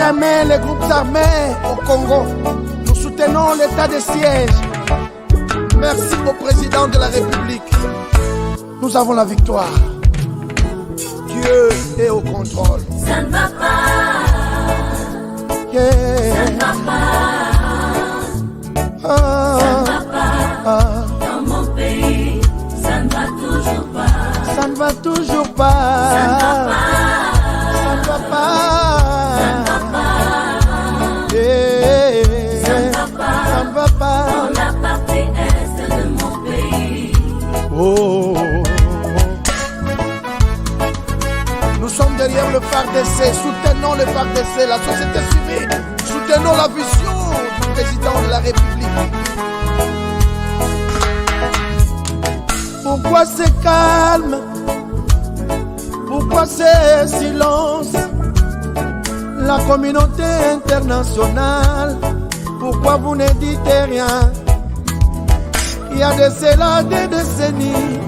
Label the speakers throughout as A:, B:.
A: jamais les groupes armés au Congo. Nous soutenons l'état de siège. Merci au président de la République. Nous avons la victoire. Dieu est au contrôle.
B: Ça ne va pas.
A: Yeah.
B: Ça ne va pas. Ça ne va pas. Dans mon pays, ça ne va toujours pas.
A: Ça ne va toujours pas.
B: Ça ne va pas.
A: Ça ne va pas.
B: Ça ne va pas.
A: Yeah.
B: Ça ne va pas.
A: Ça ne va pas.
B: Dans la partie est de mon pays.
A: Oh. Nous sommes derrière le FARDC, soutenons le FARDC, la société civile, soutenons la vision du président de la République. Pourquoi c'est calme? Pourquoi c'est silence? La communauté internationale, pourquoi vous ne dites rien? Il y a de cela des décennies.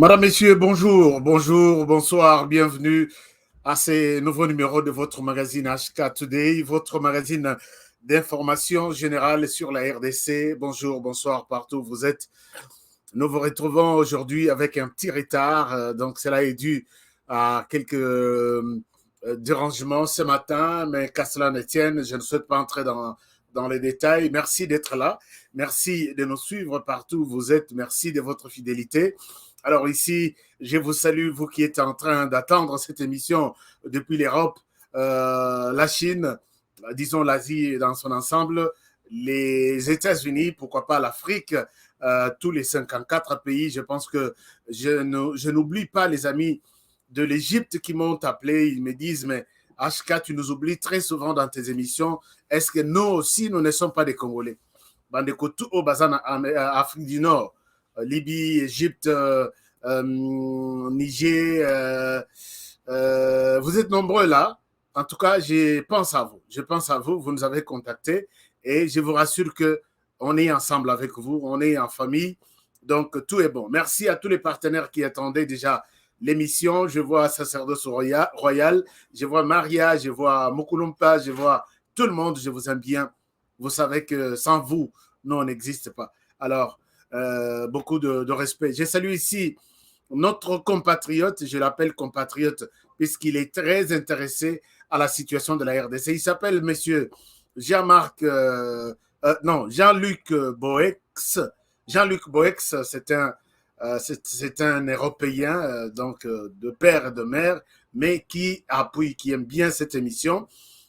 C: Madame, Messieurs, bonjour, bonjour, bonsoir, bienvenue à ce nouveau numéro de votre magazine HK Today, votre magazine d'information générale sur la RDC. Bonjour, bonsoir, partout où vous êtes. Nous vous retrouvons aujourd'hui avec un petit retard, donc cela est dû à quelques dérangements ce matin, mais qu'à cela ne tienne, je ne souhaite pas entrer dans les détails. Merci d'être là, merci de nous suivre partout où vous êtes, merci de votre fidélité. Alors ici, je vous salue, vous qui êtes en train d'attendre cette émission depuis l'Europe, la Chine, disons l'Asie dans son ensemble, les États-Unis, pourquoi pas l'Afrique, tous les 54 pays. Je pense que je n'oublie pas les amis de l'Égypte qui m'ont appelé, ils me disent, mais HK, tu nous oublies très souvent dans tes émissions. Est-ce que nous aussi, nous ne sommes pas des Congolais? Bandeko tout au Bazan, Afrique du Nord, Libye, Égypte, Niger, vous êtes nombreux là. En tout cas, je pense à vous. Je pense à vous. Vous nous avez contactés et je vous rassure que on est ensemble avec vous. On est en famille. Donc, tout est bon. Merci à tous les partenaires qui attendaient déjà l'émission. Je vois Sacerdoce Royal, je vois Maria, je vois Mukulumpa, je vois tout le monde. Je vous aime bien. Vous savez que sans vous, nous, on n'existe pas. Alors, beaucoup de respect. Je salue ici notre compatriote, je l'appelle compatriote, puisqu'il est très intéressé à la situation de la RDC. Il s'appelle monsieur Jean-Luc Boex. Jean-Luc Boex, c'est un Européen, donc de père et de mère, mais qui appuie, qui aime bien cette émission.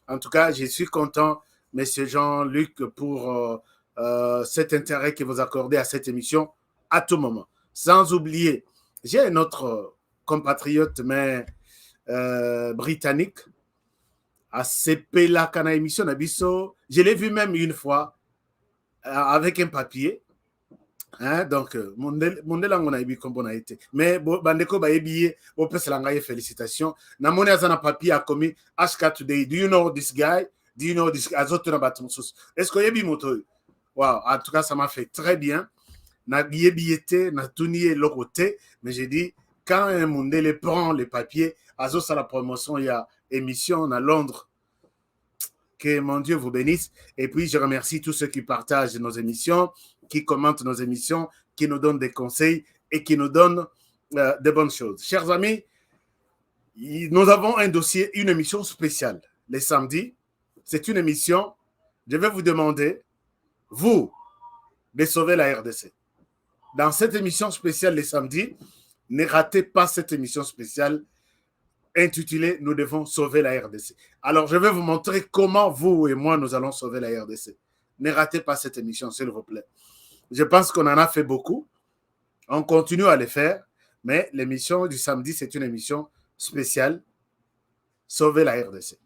C: En tout cas, je suis content, monsieur Jean-Luc, pour cet intérêt que vous accordez à cette émission à tout moment. Sans oublier, j'ai un autre compatriote, mais britannique, à CP Kana émission Nabiso. Je l'ai vu même une fois avec un papier. Hein, donc, mon langue a comme on a été. Mais bandeko ba ebiye, o peselanga félicitations. Na moni azana papier a commis HK Today. Do you know this guy? Do you know this guy? Azoto na batmusus. Est-ce que yebi moto? Wow, en tout cas, ça m'a fait très bien. Na yebiete, na tuniye lokote, mais j'ai dit quand un mondele prend les papiers, azo sa la promotion, il y a émission à Londres. Que mon Dieu vous bénisse. Et puis, je remercie tous ceux qui partagent nos émissions, qui commentent nos émissions, qui nous donnent des conseils et qui nous donnent de bonnes choses. Chers amis, nous avons un dossier, une émission spéciale. Les samedis, c'est une émission, je vais vous demander, vous, de sauver la RDC. Dans cette émission spéciale les samedis, ne ratez pas cette émission spéciale intitulée « Nous devons sauver la RDC ». Alors, je vais vous montrer comment vous et moi, nous allons sauver la RDC. Ne ratez pas cette émission, s'il vous plaît. Je pense qu'on en a fait beaucoup. On continue à les faire, mais l'émission du samedi, c'est une émission spéciale « Sauver la RDC ».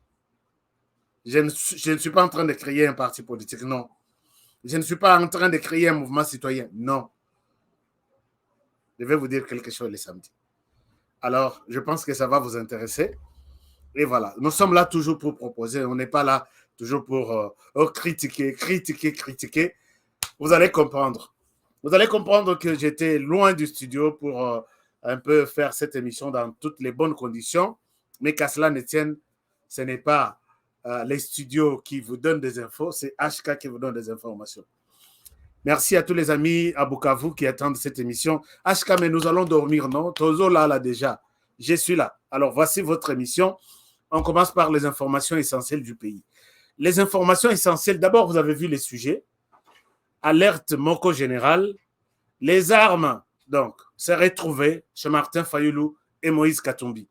C: Je ne suis pas en train de créer un parti politique, non. Je ne suis pas en train de créer un mouvement citoyen, non. Je vais vous dire quelque chose les samedis. Alors, je pense que ça va vous intéresser. Et voilà, nous sommes là toujours pour proposer. On n'est pas là toujours pour critiquer. Vous allez comprendre. Vous allez comprendre que j'étais loin du studio pour un peu faire cette émission dans toutes les bonnes conditions. Mais qu'à cela ne tienne, ce n'est pas les studios qui vous donnent des infos, c'est HK qui vous donne des informations. Merci à tous les amis à Bukavu qui attendent cette émission. HK, mais nous allons dormir, non? Tozo là déjà. Je suis là. Alors, voici votre émission. On commence par les informations essentielles du pays. Les informations essentielles, d'abord, vous avez vu les sujets. Alerte Moko Général. Les armes, donc, seraient trouvées chez Martin Fayulu et Moïse Katumbi.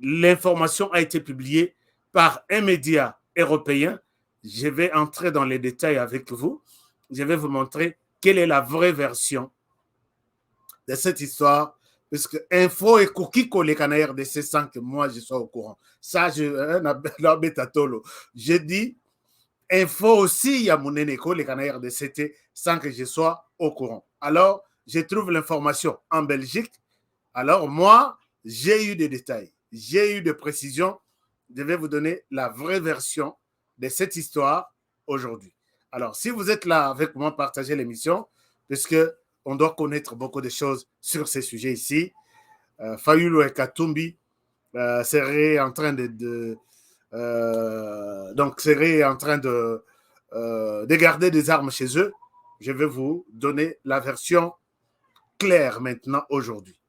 C: L'information a été publiée par un média européen. Je vais entrer dans les détails avec vous. Je vais vous montrer quelle est la vraie version de cette histoire, parce que info et cookie collé à RDC sans que moi je sois au courant. Ça, je dis info aussi, il y a mon écho, les canards RDC sans que je sois au courant. Alors, je trouve l'information en Belgique. Alors, moi, j'ai eu des détails, j'ai eu des précisions. Je vais vous donner la vraie version de cette histoire aujourd'hui. Alors, si vous êtes là avec moi, partagez l'émission, puisque on doit connaître beaucoup de choses sur ces sujets ici. Fayulu et Katumbi seraient en train de garder des armes chez eux. Je vais vous donner la version claire maintenant aujourd'hui.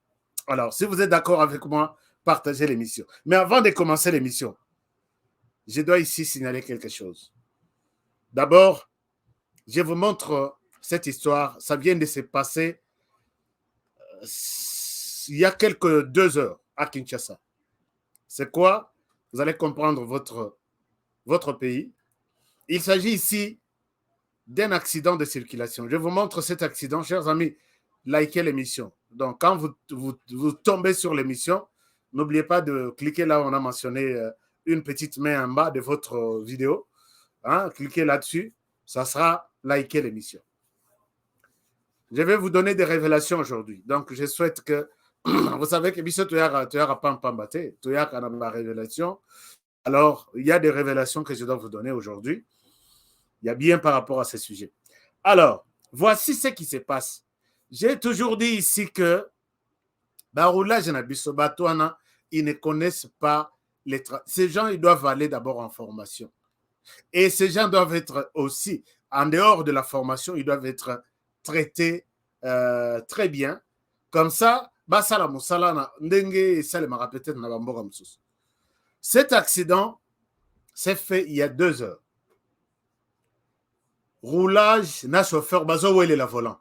C: Alors, si vous êtes d'accord avec moi, partagez l'émission. Mais avant de commencer l'émission, je dois ici signaler quelque chose. D'abord, je vous montre cette histoire. Ça vient de se passer il y a quelques 2 heures à Kinshasa. C'est quoi? Vous allez comprendre votre pays. Il s'agit ici d'un accident de circulation. Je vous montre cet accident. Chers amis, likez l'émission. Donc, quand vous tombez sur l'émission, n'oubliez pas de cliquer là où on a mentionné une petite main en bas de votre vidéo. Cliquez là-dessus. Ça sera liker l'émission. Je vais vous donner des révélations aujourd'hui. Donc, je souhaite que vous savez que tu as la révélation. Alors, il y a des révélations que je dois vous donner aujourd'hui. Il y a bien par rapport à ces sujets. Alors, voici ce qui se passe. J'ai toujours dit ici que ils ne connaissent pas ces gens, ils doivent aller d'abord en formation. Et ces gens doivent être aussi, en dehors de la formation, ils doivent être traités très bien. Comme ça, cet accident s'est fait il y a 2 heures. Roulage, na chauffeur, bazo où est le volant.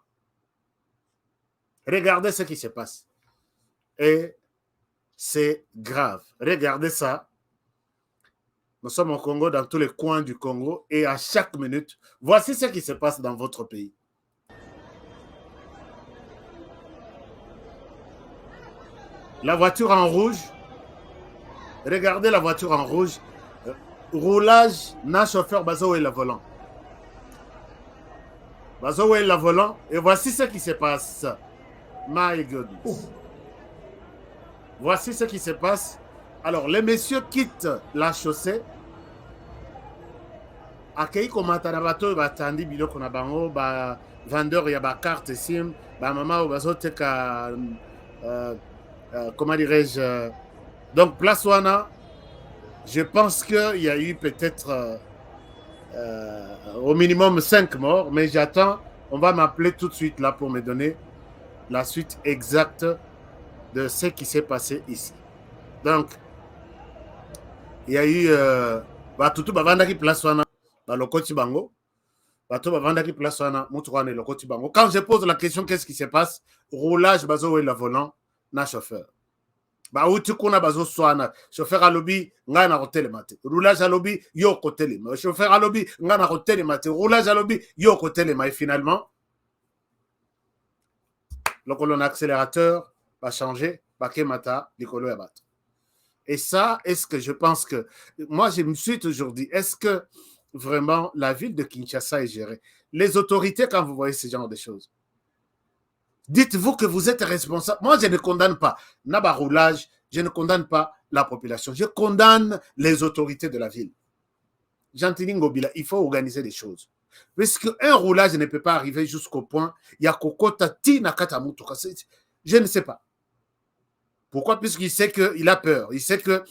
C: Regardez ce qui se passe. Et c'est grave. Regardez ça. Nous sommes au Congo, dans tous les coins du Congo, et à chaque minute, voici ce qui se passe dans votre pays. La voiture en rouge, regardez la voiture en rouge, roulage, na chauffeur, bazo et le volant. Bazo et le volant, et voici ce qui se passe. My goodness. Voici ce qui se passe. Alors, les messieurs quittent la chaussée. Akei komata na bato batandi biloko na bango ba vendeur ya ba carte SIM, ba mama bazoteka comment dirais-je donc place wana, je pense qu'il y a eu peut-être au minimum 5 morts, mais j'attends, on va m'appeler tout de suite là pour me donner la suite exacte de ce qui s'est passé ici. Donc, il y a eu batutu bavandaki place wana balokoti bango bato bavandaki place wana mutu wana elokoti bango. Quand je pose la question qu'est-ce qui se passe, roulage bazo la volant na chauffeur bauti kuna bazo swana chauffeur alobi nga na kotelema te, roulage alobi yo kotelema, chauffeur alobi nga na kotelema te, roulage alobi yo kotelema, et finalement le colonne accélérateur va changer bakemata likolo ya bato. Et ça, est-ce que je pense que... Moi, je me suis toujours dit, est-ce que vraiment la ville de Kinshasa est gérée? Les autorités, quand vous voyez ce genre de choses, dites-vous que vous êtes responsable. Moi, je ne condamne pas Naba roulage, je ne condamne pas la population. Je condamne les autorités de la ville. Gentili Ngobila, il faut organiser des choses. Parce qu'un roulage ne peut pas arriver jusqu'au point, il y a Kokota Tina Katamutuka. Je ne sais pas. Pourquoi? Puisqu'il sait qu'il a peur. Il sait que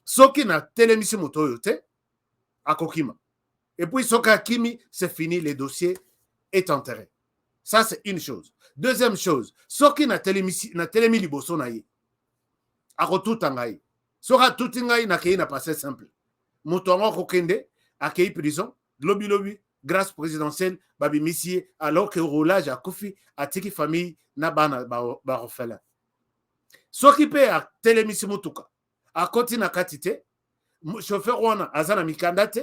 C: ce qui n'a télémission motoyote à Kokima. Et puis, ce Kimi, c'est fini, le dossier est enterré. Ça, c'est une chose. Deuxième chose, ce qui n'a télémission liboso naïe. À tout tangaï. Sera tout tangaï n'a qu'à passé simple. Moutongo Kokende, à Kei prison, lobi, grâce présidentielle, Babi Missie, alors que roulage à Kofi, à Tiki famille, Nabana Barofela. Ce qui peut à télémission mutuka à côté na katite chauffeur wana azana mikanda te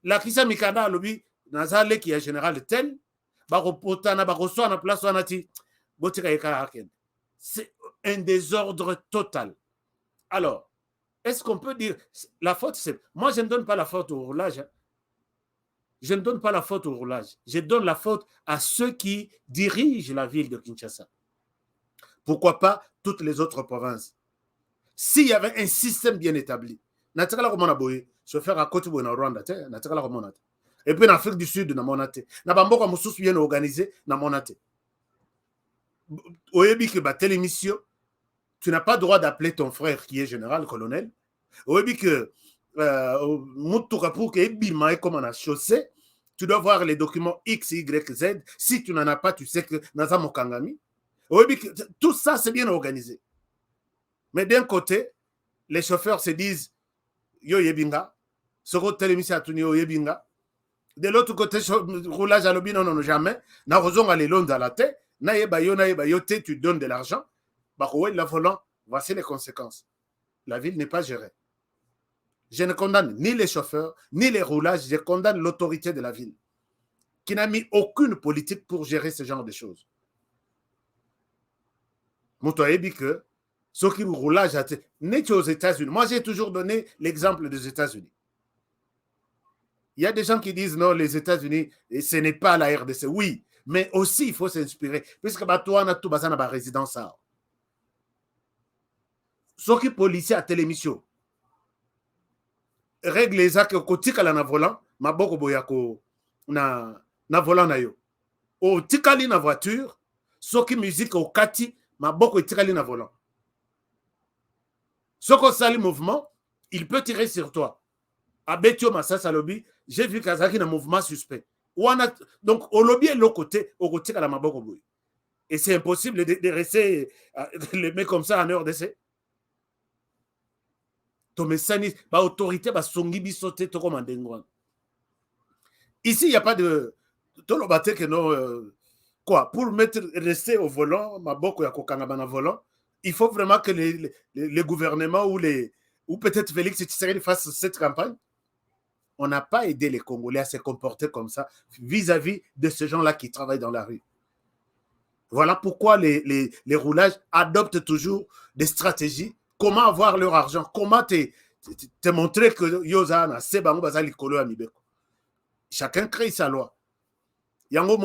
C: la kisa mikanda lobi nazale qui est général tel ba repota na ba reçoit na place wana ti botika yeka haken. C'est un désordre total. Alors, est-ce qu'on peut dire la faute c'est moi je ne donne pas la faute au roulage. Hein. Je ne donne pas la faute au roulage. Je donne la faute à ceux qui dirigent la ville de Kinshasa. Pourquoi pas toutes les autres provinces? S'il y avait un système bien établi, chauffeur à côté de Rwanda, et puis en Afrique du Sud, bien organisé, télémission, tu n'as pas le droit d'appeler ton frère qui est général, colonel. Comme on a chaussé, tu dois voir les documents X, Y, Z. Si tu n'en as pas, tu sais que Naza Mokangami. Tout ça, c'est bien organisé. Mais d'un côté, les chauffeurs se disent Yo Yebinga, Soko Télémission Atunio Yebinga. De l'autre côté, roulage à l'obi, non, jamais. Na raison à l'élon dans la tête. Na yeba yo, tu donnes de l'argent. La volant, voici les conséquences. La ville n'est pas gérée. Je ne condamne ni les chauffeurs, ni les roulages. Je condamne l'autorité de la ville qui n'a mis aucune politique pour gérer ce genre de choses. Que ceux qui roulage n'est aux États-Unis. Moi, j'ai toujours donné l'exemple des États-Unis. Il y a des gens qui disent non, les États-Unis, ce n'est pas la RDC. Oui, mais aussi il faut s'inspirer. Puisque toi, on a tout basé dans la résidence. Ceux qui policiers à télémission règle les actes côté à la volant, ma boko boyako na volant na yo. Au tikali na voiture, ceux qui musique au kati ma boko itikali na volant. Ce qu'on sali mouvement, il peut tirer sur toi. À Betio Massa Lobby, j'ai vu Kazaki dans un mouvement suspect. Donc, au lobby est l'autre côté, au côté de la Maboko. Et c'est impossible de rester les mecs comme ça en heure d'essai. Tomesani, autorité, songi bisote, to comme en ici, il n'y a pas de. Que non. Quoi, pour rester au volant, Maboko Yakokangabana volant, il faut vraiment que les gouvernements ou peut-être Félix Tshisekedi fassent cette campagne. On n'a pas aidé les Congolais à se comporter comme ça vis-à-vis de ces gens-là qui travaillent dans la rue. Voilà pourquoi les roulages adoptent toujours des stratégies. Comment avoir leur argent? Comment te montrer que Yozana, Sebango Bazali Kolo Amibeko. Chacun crée sa loi. Yango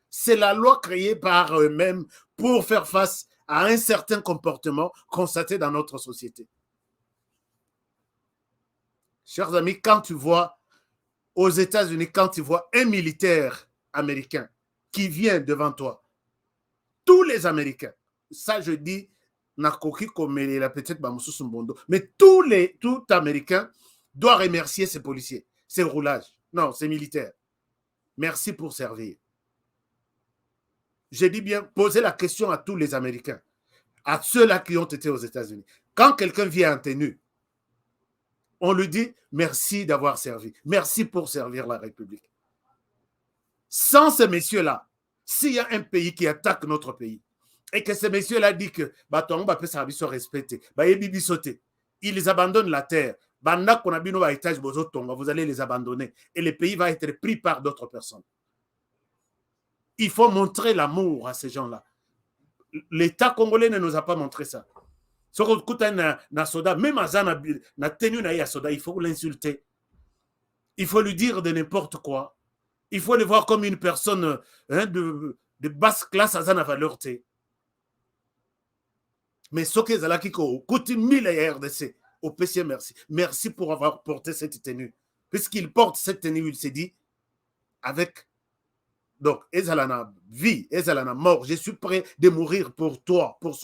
C: c'est la loi créée par eux-mêmes pour faire face à un certain comportement constaté dans notre société. Chers amis, quand tu vois aux États-Unis, quand tu vois un militaire américain qui vient devant toi, tous les Américains, ça je dis, Nakoki comme la petite Bamoussou Sumbondo, mais tout Américain doit remercier ses policiers, ses roulages. Non, ses militaires. Merci pour servir. J'ai dit bien, poser la question à tous les Américains, à ceux-là qui ont été aux États-Unis. Quand quelqu'un vient en tenue, on lui dit merci d'avoir servi. Merci pour servir la République. Sans ces messieurs-là, s'il y a un pays qui attaque notre pays, et que ces messieurs-là disent que ils abandonnent la terre, vous allez les abandonner, et le pays va être pris par d'autres personnes. Il faut montrer l'amour à ces gens-là. L'État congolais ne nous a pas montré ça. Même na tenu na soda, il faut l'insulter. Il faut lui dire de n'importe quoi. Il faut le voir comme une personne de basse classe à sa valeur. Mais ce que Zalaki coûte 1000 RDC au PC, merci. Merci pour avoir porté cette tenue. Puisqu'il porte cette tenue, il s'est dit avec. Donc, Ezalana vie, Ezalana mort, je suis prêt de mourir pour toi, pour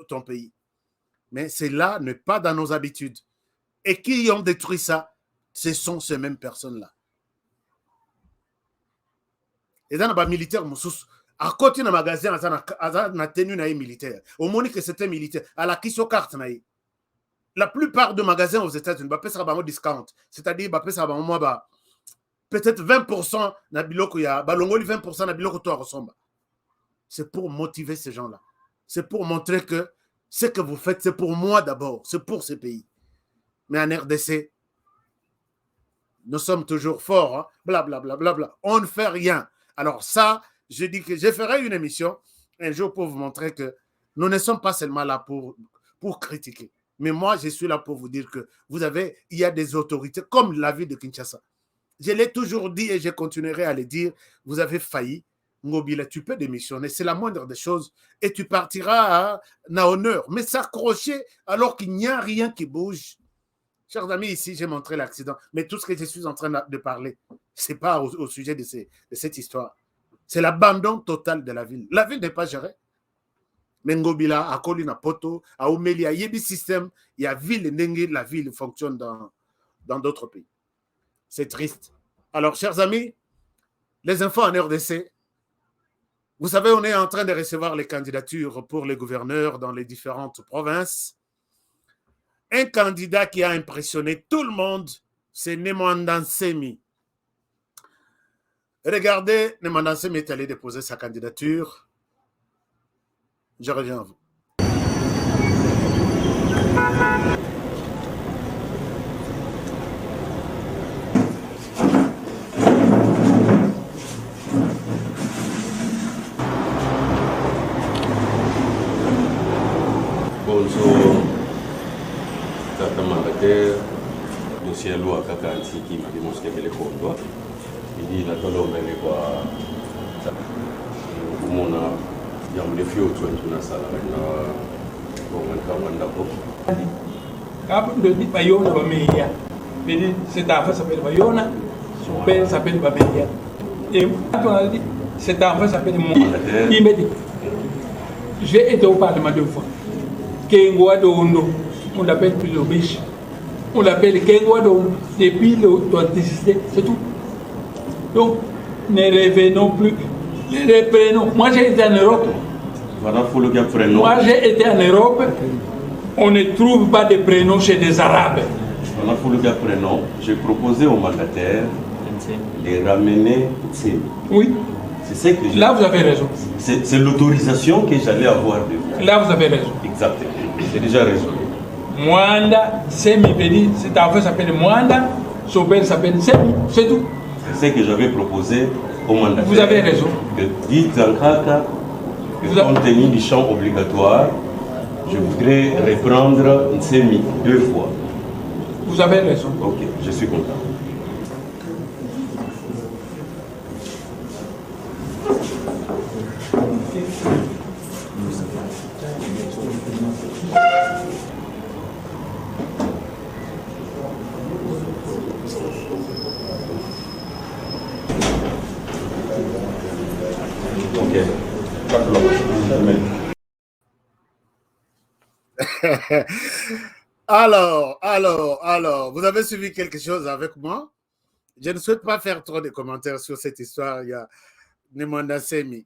C: ton pays. Mais cela n'est pas dans nos habitudes. Et qui ont détruit ça, ce sont ces mêmes personnes-là. Et dans les militaires, à côté d'un magasin, on a tenu une militaire. Au moment que c'était militaire, à la question carte, la plupart des magasins aux États-Unis, ça va discount. C'est-à-dire, ça va peut-être 20% na biloko ya balongoli 20% na biloko to ressemble. C'est pour motiver ces gens-là. C'est pour montrer que ce que vous faites, c'est pour moi d'abord, c'est pour ce pays. Mais en RDC, nous sommes toujours forts, hein? Blablabla, bla, bla, bla. On ne fait rien. Alors ça, je dis que je ferai une émission un jour pour vous montrer que nous ne sommes pas seulement là pour critiquer. Mais moi, je suis là pour vous dire que il y a des autorités comme la ville de Kinshasa. Je l'ai toujours dit et je continuerai à le dire. Vous avez failli. Ngobila, tu peux démissionner. C'est la moindre des choses. Et tu partiras à honneur. Mais s'accrocher alors qu'il n'y a rien qui bouge. Chers amis, ici, j'ai montré l'accident. Mais tout ce que je suis en train de parler, ce n'est pas au sujet de cette histoire. C'est l'abandon total de la ville. La ville n'est pas gérée. Mais Ngobila, à Kolina Poto, à Omeli, à Yebi System, il y a ville et Nengue, la ville fonctionne dans d'autres pays. C'est triste. Alors, chers amis, les infos en RDC, vous savez, on est en train de recevoir les candidatures pour les gouverneurs dans les différentes provinces. Un candidat qui a impressionné tout le monde, c'est Nemanda Nsemi. Regardez, Nemanda Nsemi est allé déposer sa candidature. Je reviens à vous.
D: Bonjour, Tata Mandataire, Monsieur Loa Kakansi qui m'a démontré que les fonds. Il dit la tolo mele kwa mona yamu le fio tu na sala na bongan ka wanda ko.
E: Quand on dit Bayona Bameya, cet enfant s'appelle Bayona, son père s'appelle Bameya. Et quand on a dit cet enfant s'appelle mon il m'a dit j'ai été au Parlement 2 fois. Kengoa Dondo, on l'appelle plus le biche. On l'appelle Kengoa Dondo depuis l'authenticité, c'est tout. Donc, ne revenons plus. Les prénoms. Moi, j'ai été en Europe.
D: Voilà, faut le prénom.
E: Moi, j'ai été en Europe. On ne trouve pas de prénoms chez des Arabes.
D: Voilà, faut le prénom. J'ai proposé au mandataire de ramener Tsemi.
E: Oui.
D: C'est ce que
E: là, vous avez raison.
D: C'est l'autorisation que j'allais avoir de vous.
E: Là, vous avez raison.
D: Exactement. C'est déjà résolu.
E: Mwanda, Semi, cet enfant s'appelle Mwanda, son père s'appelle Semi, c'est tout.
D: C'est ce que j'avais proposé au mandataire.
E: Vous avez raison.
D: De dire compte tenu du champ obligatoire, je voudrais reprendre Nsemi 2 fois.
E: Vous avez raison.
D: Ok, je suis content.
C: Alors, vous avez suivi quelque chose avec moi? Je ne souhaite pas faire trop de commentaires sur cette histoire. Il y a Nemanda Semi.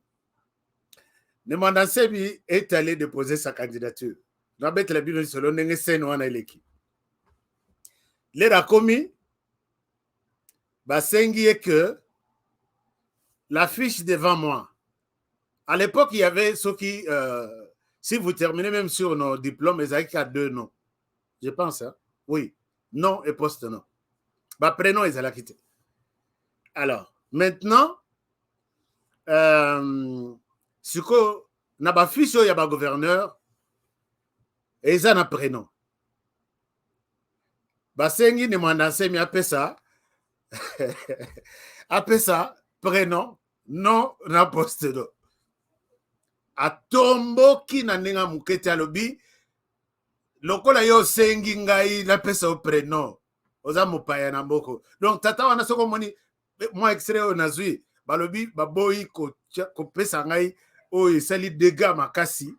C: Nemanda Semi est allé déposer sa candidature. Les a commis, est que la fiche devant moi. À l'époque, il y avait ceux qui, si vous terminez même sur nos diplômes, ils avaient qu'à 2 noms. Je pense, hein? Oui, nom et post-nom. Prénom, ils allaient quitter. Alors, maintenant, ce que na fiche, il y a un gouverneur, et ils ont un prénom. Basengi ne Mwandasemi appelle ça, prénom, nom, na post-nom. Atomboki na ndenge mukete alobi lokola yo sengi ngai napesa o prénom oza mopaya na mboko donc tata wana soko moni moi extrait o nazwi balobi baboyi kopesa ngai oyo esali dégâts makasi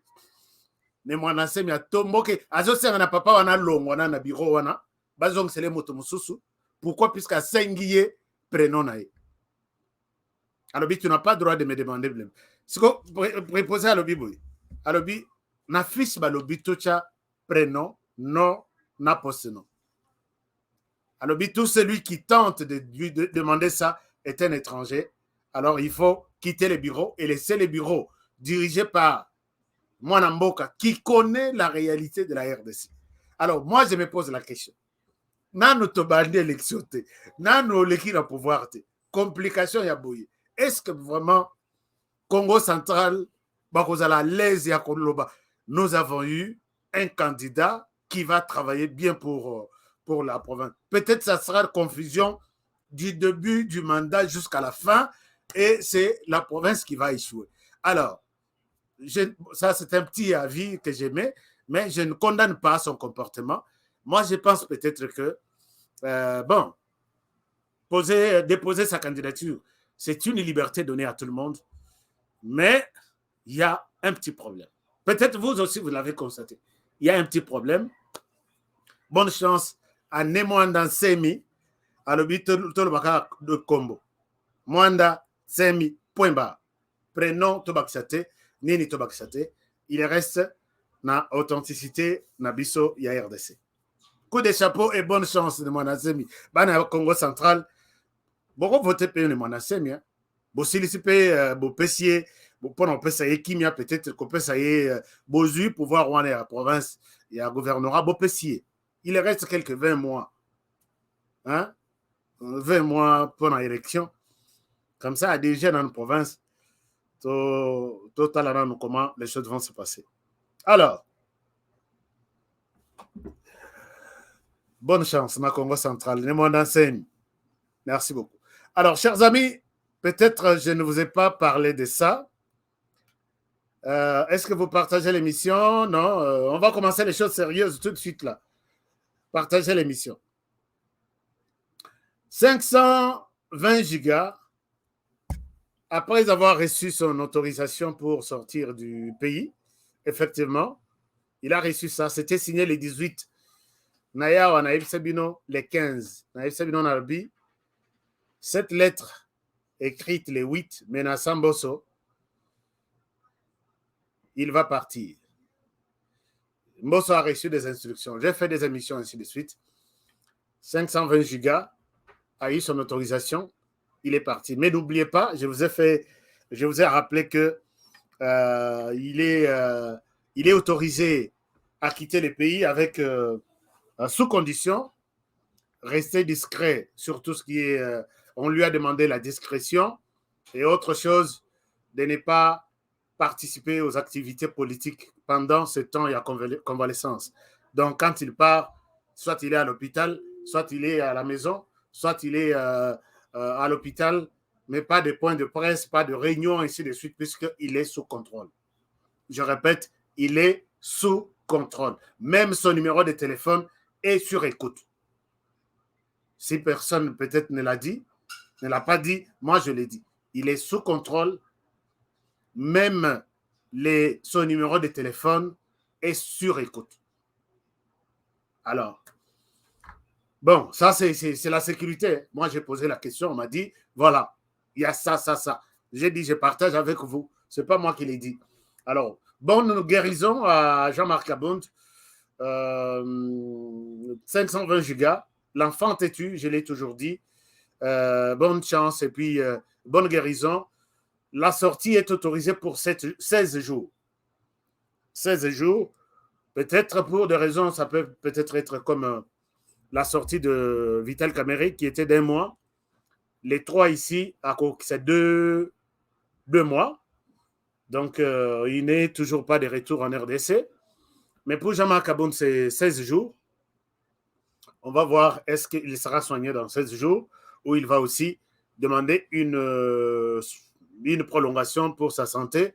C: ne mwana semi atomboki azosenga na papa wana longwana na bureau wana bazongisele moto mosusu pourquoi puisque asengi ye prénom na ye alobi tu n'as pas droit de me demander blême. Si vous préposez à l'obi, alobi, na fiche balobi tocha prénom, nom, na poste-nom. Alobi, tout celui qui tente de lui demander ça est un étranger. Alors il faut quitter le bureau et laisser le bureau dirigé par Mwana Mboka qui connaît la réalité de la RDC. Alors moi je me pose la question. Nano tobande élection te, nano leki na pouvoir te, complication ya boye. Est-ce que vraiment Congo central, nous avons eu un candidat qui va travailler bien pour la province. Peut-être que ça sera une confusion du début du mandat jusqu'à la fin et c'est la province qui va échouer. Alors, ça c'est un petit avis que j'aimais, mais je ne condamne pas son comportement. Moi, je pense peut-être que, déposer sa candidature, c'est une liberté donnée à tout le monde. Mais il y a un petit problème. Peut-être vous aussi, vous l'avez constaté. Il y a un petit problème. Bonne chance à Nemwanda Semi, à l'hôpital de Combo. Mwanda Semi, point barre. Prénom Tobaksate, Nini Tobaksate. Il reste na authenticité, na biso ya RDC. Coup de chapeau et bonne chance de Mwanda Semi. Bana Congo central. Beaucoup voté pour Nemwanda Semi. Bossilisipe, Bopessier, pendant Pessaye, Kimia, peut-être qu'on peut essayer Bozu, pouvoir rendre à la province et à gouvernorat Bopessier. Il reste quelques 20 mois. Hein? 20 mois pour l'élection. Comme ça, déjà dans la province, totalement comment les choses vont se passer. Alors, bonne chance, ma Congo central. Merci beaucoup. Alors, chers amis, peut-être je ne vous ai pas parlé de ça. Est-ce que vous partagez l'émission? Non, on va commencer les choses sérieuses tout de suite là. Partagez l'émission. 520 gigas, après avoir reçu son autorisation pour sortir du pays, effectivement, il a reçu ça. C'était signé le 18. Naya wa Naïf Sabino le 15. Naïf Sabino Narbi. Cette lettre écrite le 8, Mena Samboso, il va partir. Mbosso a reçu des instructions. J'ai fait des émissions ainsi de suite. 520 gigas a eu son autorisation. Il est parti. Mais n'oubliez pas, je vous ai rappelé que il est autorisé à quitter le pays avec sous condition, rester discret sur tout ce qui est. On lui a demandé la discrétion et autre chose, de ne pas participer aux activités politiques pendant ce temps et à convalescence. Donc, quand il part, soit il est à l'hôpital, soit il est à la maison, soit il est à l'hôpital, mais pas de points de presse, pas de réunion, ainsi de suite, puisqu'il est sous contrôle. Je répète, il est sous contrôle. Même son numéro de téléphone est sur écoute. Si personne peut-être ne l'a pas dit, moi je l'ai dit. Il est sous contrôle. Même son numéro de téléphone est sur écoute. Alors, bon, ça, c'est la sécurité. Moi, j'ai posé la question, on m'a dit, voilà, il y a ça, ça, ça. J'ai dit, je partage avec vous. Ce n'est pas moi qui l'ai dit. Alors, bonne guérison à Jean-Marc Abound. 520 gigas. L'enfant têtu, je l'ai toujours dit. Bonne chance et puis bonne guérison. La sortie est autorisée pour 16 jours. 16 jours. Peut-être pour des raisons, ça peut peut-être être comme la sortie de Vital Kamere qui était d'1 mois. Les 3 ici, c'est 2 mois. Donc, il n'est toujours pas de retour en RDC. Mais pour Jean-Marc Abound, c'est 16 jours. On va voir est-ce qu'il sera soigné dans 16 jours ou il va aussi demander une prolongation pour sa santé.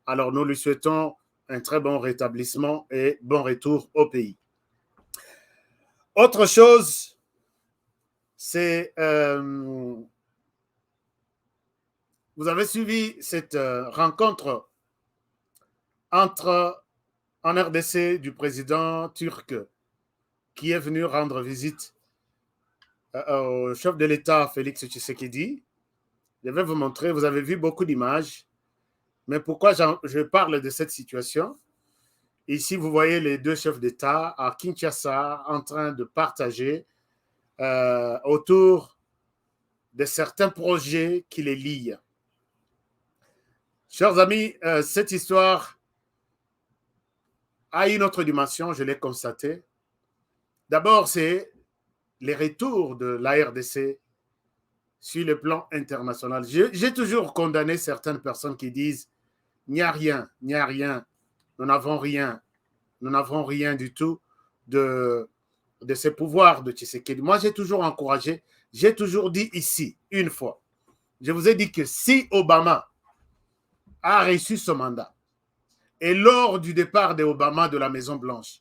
C: Alors, nous lui souhaitons un très bon rétablissement et bon retour au pays. Autre chose, c'est... vous avez suivi cette rencontre en RDC du président turc qui est venu rendre visite au chef de l'État, Félix Tshisekedi. Je vais vous montrer, vous avez vu beaucoup d'images. Mais pourquoi je parle de cette situation? Ici, vous voyez les 2 chefs d'État à Kinshasa en train de partager autour de certains projets qui les lient. Chers amis, cette histoire a une autre dimension, je l'ai constaté. D'abord, c'est les retours de la RDC sur le plan international. J'ai toujours condamné certaines personnes qui disent « il n'y a rien, nous n'avons rien du tout de ces pouvoirs de Tshisekedi ». Moi, j'ai toujours encouragé, j'ai toujours dit ici, une fois, je vous ai dit que si Obama a reçu ce mandat, et lors du départ d'Obama de la Maison-Blanche,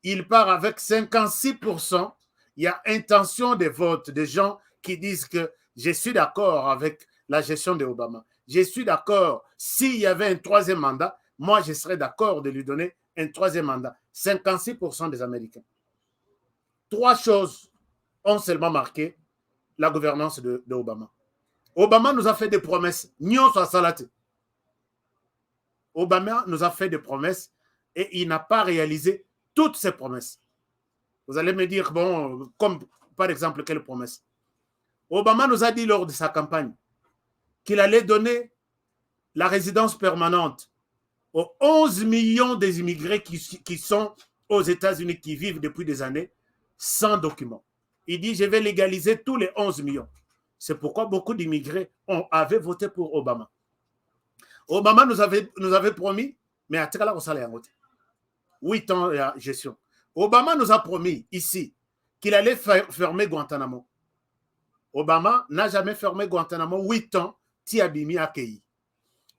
C: il part avec 56%. Il y a intention de vote des gens qui disent que je suis d'accord avec la gestion d'Obama. Je suis d'accord, s'il y avait un 3e mandat, moi je serais d'accord de lui donner un 3e mandat. 56% des Américains. 3 choses ont seulement marqué la gouvernance d'Obama. Obama nous a fait des promesses. Obama nous a fait des promesses et il n'a pas réalisé toutes ces promesses. Vous allez me dire, bon, comme par exemple, quelle promesse? Obama nous a dit lors de sa campagne qu'il allait donner la résidence permanente aux 11 millions des immigrés qui sont aux États-Unis, qui vivent depuis des années sans documents. Il dit, je vais légaliser tous les 11 millions. C'est pourquoi beaucoup d'immigrés avaient voté pour Obama. Obama nous avait promis, mais à Tekala, on s'allait en voter. 8 ans de gestion. Obama nous a promis ici qu'il allait fermer Guantanamo. Obama n'a jamais fermé Guantanamo. 8 ans, Tiabimi a accueilli.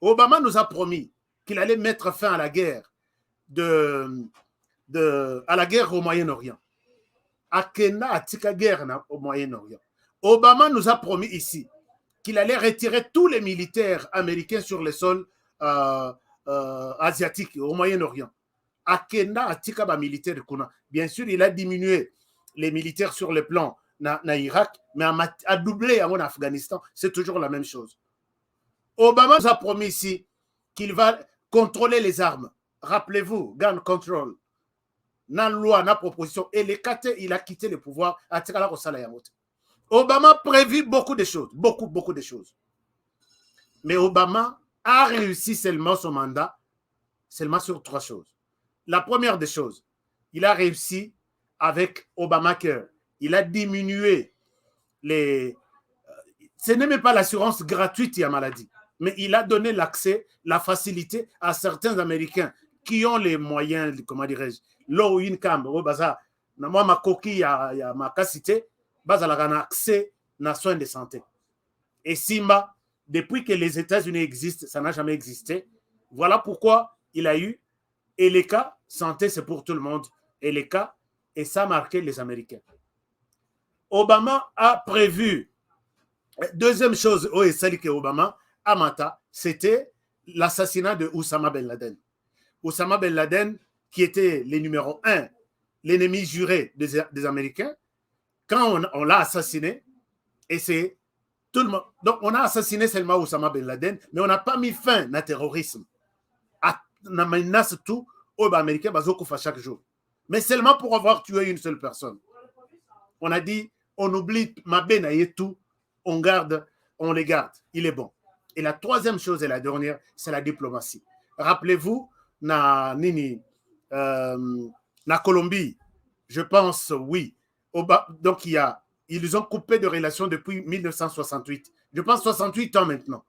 C: Obama nous a promis qu'il allait mettre fin à la guerre au Moyen-Orient. Akena atika guerre au Moyen-Orient. Obama nous a promis ici qu'il allait retirer tous les militaires américains sur le sol asiatique au Moyen-Orient. Akena atika ba militaire kuna. Bien sûr, il a diminué les militaires sur le plan na Irak, mais a doublé en Afghanistan. C'est toujours la même chose. Obama nous a promis ici qu'il va contrôler les armes. Rappelez-vous, gun control. Dans la loi, dans la proposition, et il a quitté le pouvoir. Obama a prévu beaucoup de choses, beaucoup de choses. Mais Obama a réussi seulement son mandat, seulement sur 3 choses. La première des choses, il a réussi avec Obamacare. Il a diminué les... Ce n'est même pas l'assurance gratuite à maladie, mais il a donné l'accès, la facilité à certains Américains qui ont les moyens, comment dirais-je, l'eau une cam, au bazar, moi ma coquille à ma cassité, bazar la accès à soins de santé. Et Simba, depuis que les États-Unis existent, ça n'a jamais existé. Voilà pourquoi il a eu Eleka, santé c'est pour tout le monde, Eleka, et ça a marqué les Américains. Obama a prévu. Deuxième chose, Obama, Amata, c'était l'assassinat de Oussama Ben Laden. Oussama Ben Laden, qui était le numéro 1, l'ennemi juré des Américains, quand on l'a assassiné, et c'est tout le monde. Donc, on a assassiné seulement Oussama Ben Laden, mais on n'a pas mis fin au terrorisme. On a menacé tout aux Américains, chaque jour. Mais seulement pour avoir tué une seule personne. On a dit, on oublie Mabé et tout, on les garde. Il est bon. Et la troisième chose et la dernière, c'est la diplomatie. Rappelez-vous, na Colombie, je pense, oui. Donc, ils ont coupé de relations depuis 1968. Je pense 68 ans maintenant.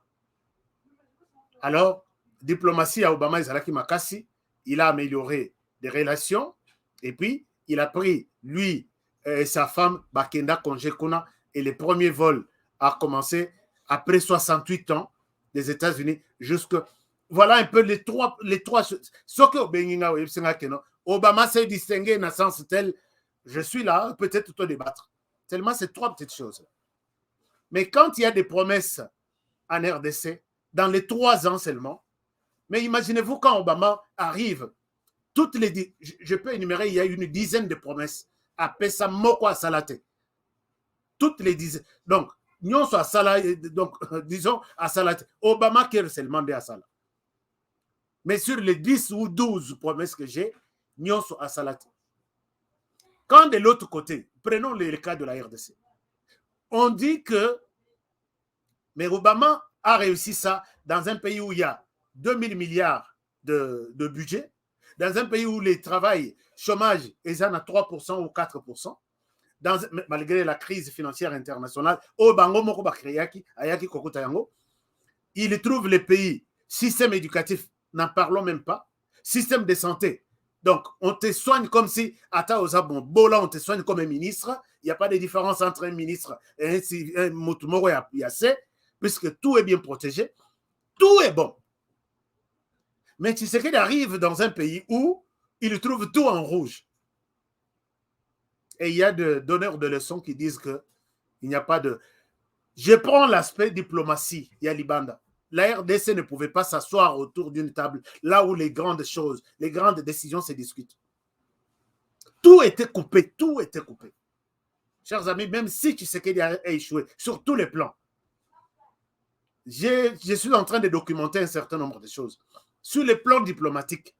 C: Alors, diplomatie à Obama Izalaki Makassi, il a amélioré des relations et puis il a pris, lui et sa femme, Bakenda Konjekuna, et les premiers vols a commencé après 68 ans des États-Unis jusque. Voilà un peu les trois choses. Ce que Obama s'est distingué dans le sens tel, je suis là, peut-être tout débattre. Tellement ces trois petites choses. Mais quand il y a des promesses en RDC, dans les 3 ans seulement, mais imaginez-vous quand Obama arrive, je peux énumérer, il y a une dizaine de promesses. À Pessa Moko à Salate. Toutes les dizaines. Donc, nous sommes à Salate, donc, disons à Salate. Obama qui est seulement à Salate. Mais sur les 10 ou 12 promesses que j'ai, nous sommes à Salate. Quand de l'autre côté, prenons le cas de la RDC, on dit que mais Obama a réussi ça dans un pays où il y a 2000 milliards de budget, dans un pays où les travail, chômage est à 3% ou 4%, malgré la crise financière internationale, il trouve les pays, système éducatif, n'en parlons même pas, système de santé. Donc, on te soigne comme si, on te soigne comme un ministre. Il n'y a pas de différence entre un ministre et un Motumoro Yase, puisque tout est bien protégé. Tout est bon. Mais tu sais qu'il arrive dans un pays où il trouve tout en rouge. Et il y a des donneurs de leçons qui disent qu'il n'y a pas de... Je prends l'aspect diplomatie, il y a Libanda. La RDC ne pouvait pas s'asseoir autour d'une table là où les grandes choses, les grandes décisions se discutent. Tout était coupé, tout était coupé. Chers amis, même si Tshisekedi a échoué sur tous les plans, je suis en train de documenter un certain nombre de choses. Sur les plans diplomatiques,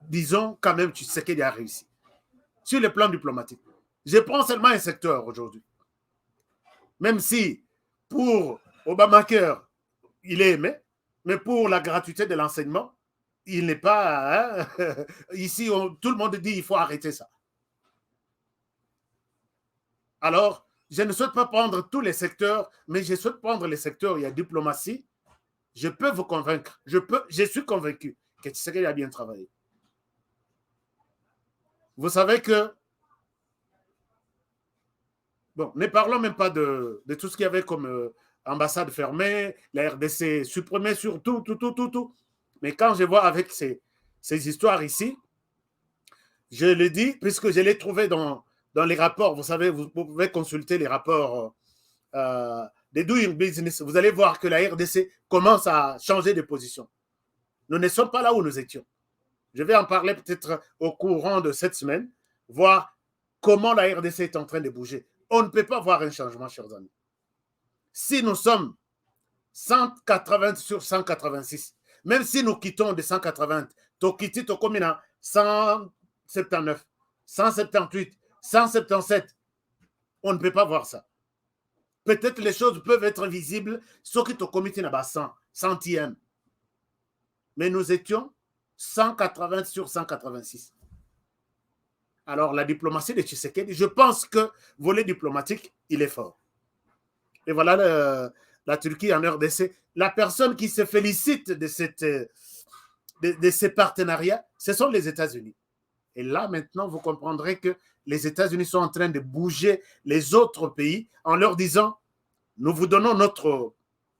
C: disons quand même Tshisekedi a réussi. Sur le plan diplomatique, je prends seulement un secteur aujourd'hui. Même si pour Obamacare, il est aimé, mais pour la gratuité de l'enseignement, il n'est pas... Hein, ici, tout le monde dit qu'il faut arrêter ça. Alors, je ne souhaite pas prendre tous les secteurs, mais je souhaite prendre les secteurs où il y a diplomatie. Je peux vous convaincre. Je suis convaincu que Tshisekedi a bien travaillé. Vous savez que... Bon, ne parlons même pas de tout ce qu'il y avait comme... ambassade fermée, la RDC supprimée sur tout. Mais quand je vois avec ces histoires ici, je le dis, puisque je l'ai trouvé dans les rapports, vous savez, vous pouvez consulter les rapports des Doing Business, vous allez voir que la RDC commence à changer de position. Nous ne sommes pas là où nous étions. Je vais en parler peut-être au courant de cette semaine, voir comment la RDC est en train de bouger. On ne peut pas voir un changement, chers amis. Si nous sommes 180 sur 186, même si nous quittons de 180, tu quittes au combien 179, 178, 177, on ne peut pas voir ça. Peut-être les choses peuvent être visibles, sauf que tu comité n'a pas 100, centième. Mais nous étions 180 sur 186. Alors la diplomatie de Tshisekedi, je pense que volet diplomatique, il est fort. Et voilà la Turquie en RDC. La personne qui se félicite de ces partenariats, ce sont les États-Unis. Et là, maintenant, vous comprendrez que les États-Unis sont en train de bouger les autres pays en leur disant, nous vous donnons notre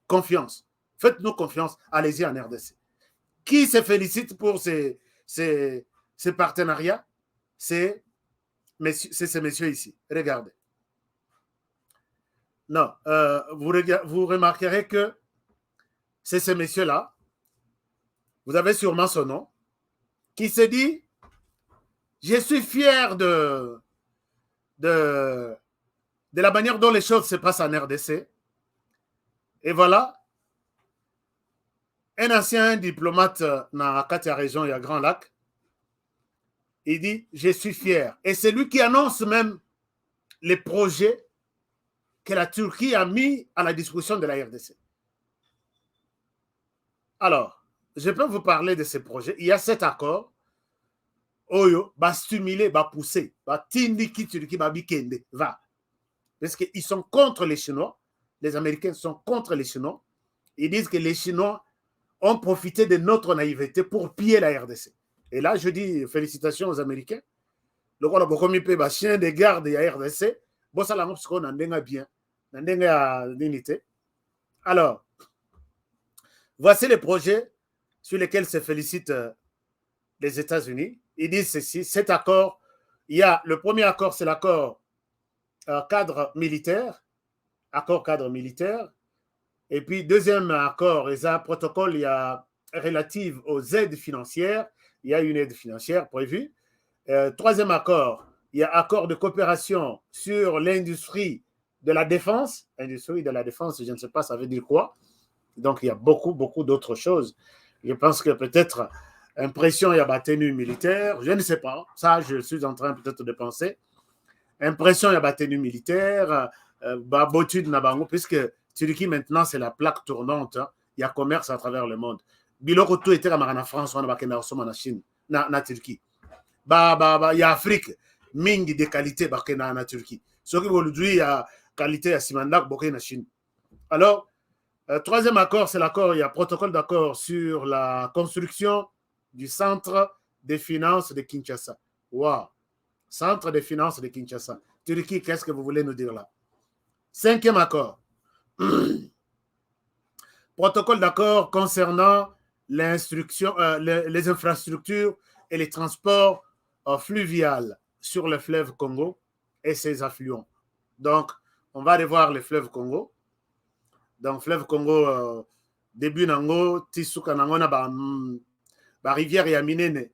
C: confiance. Faites-nous confiance, allez-y en RDC. Qui se félicite pour ces partenariats? C'est ces messieurs ici. Regardez. Non, vous remarquerez que c'est ce monsieur-là, vous avez sûrement son nom, qui se dit Je suis fier de la manière dont les choses se passent en RDC. Et voilà, un ancien diplomate dans la région, il y a Grand Lac, il dit, je suis fier. Et c'est lui qui annonce même les projets que la Turquie a mis à la disposition de la RDC. Alors, je peux vous parler de ces projets. Il y a cet accord. Oyo, va stimuler, va pousser, va tindiki Turquie, va bikende, va. Parce qu'ils sont contre les Chinois. Les Américains sont contre les Chinois. Ils disent que les Chinois ont profité de notre naïveté pour piller la RDC. Et là, je dis félicitations aux Américains. Le roi a chien de garde de la RDC. Bon, ça l'a bien. Alors, voici les projets sur lesquels se félicitent les États-Unis. Ils disent ceci, cet accord, il y a le premier accord, c'est l'accord cadre militaire, et puis deuxième accord, il y a un protocole, il y a relative aux aides financières, il y a une aide financière prévue. Troisième accord, il y a accord de coopération sur l'industrie de la défense, je ne sais pas, ça veut dire quoi. Donc il y a beaucoup d'autres choses. Je pense que peut-être impression, il y a la tenue militaire, je ne sais pas, ça je suis en train peut-être de penser. Impression, il y a la tenue militaire, botude nabango, puisque Turquie maintenant c'est la plaque tournante, hein. Il y a commerce à travers le monde. Biloko tout était en France, on a en Chine, na Turquie. Il y a Afrique, mingi de qualité na Turquie. Ce qui aujourd'hui il y a qualité à Simandak, na Chine. Alors, troisième accord, c'est l'accord, il y a protocole d'accord sur la construction du centre des finances de Kinshasa. Wow. Centre des finances de Kinshasa. Turquie, qu'est-ce que vous voulez nous dire là? Cinquième accord. Protocole d'accord concernant les infrastructures et les transports fluviaux sur le fleuve Congo et ses affluents. Donc, on va aller voir le fleuve Congo. Dans le fleuve Congo, début nango, tisuka nango na ba rivière ya minene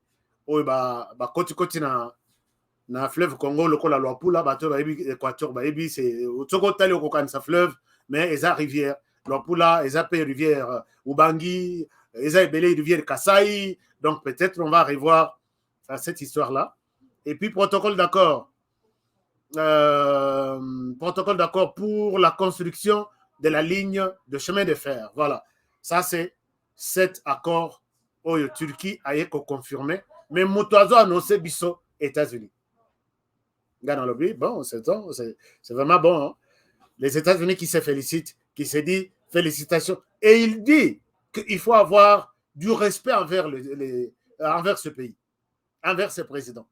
C: oyo ba koti na fleuve Congo lokola Luapula bato ba ebi Équateur ba ebi c'est otoko tali okokanisa fleuve mais eza rivière Luapula eza pe rivière Ubangi eza ebele rivière Kasai, donc peut-être on va revoir cette histoire là. Et puis protocole d'accord pour la construction de la ligne de chemin de fer. Voilà, ça c'est cet accord où Turquie a été confirmé, mais Moutazo a annoncé Bisso États-Unis. Bon, c'est vraiment bon. Hein? Les États-Unis qui se félicitent, qui se disent félicitations. Et il dit qu'il faut avoir du respect envers ce pays, envers ce président.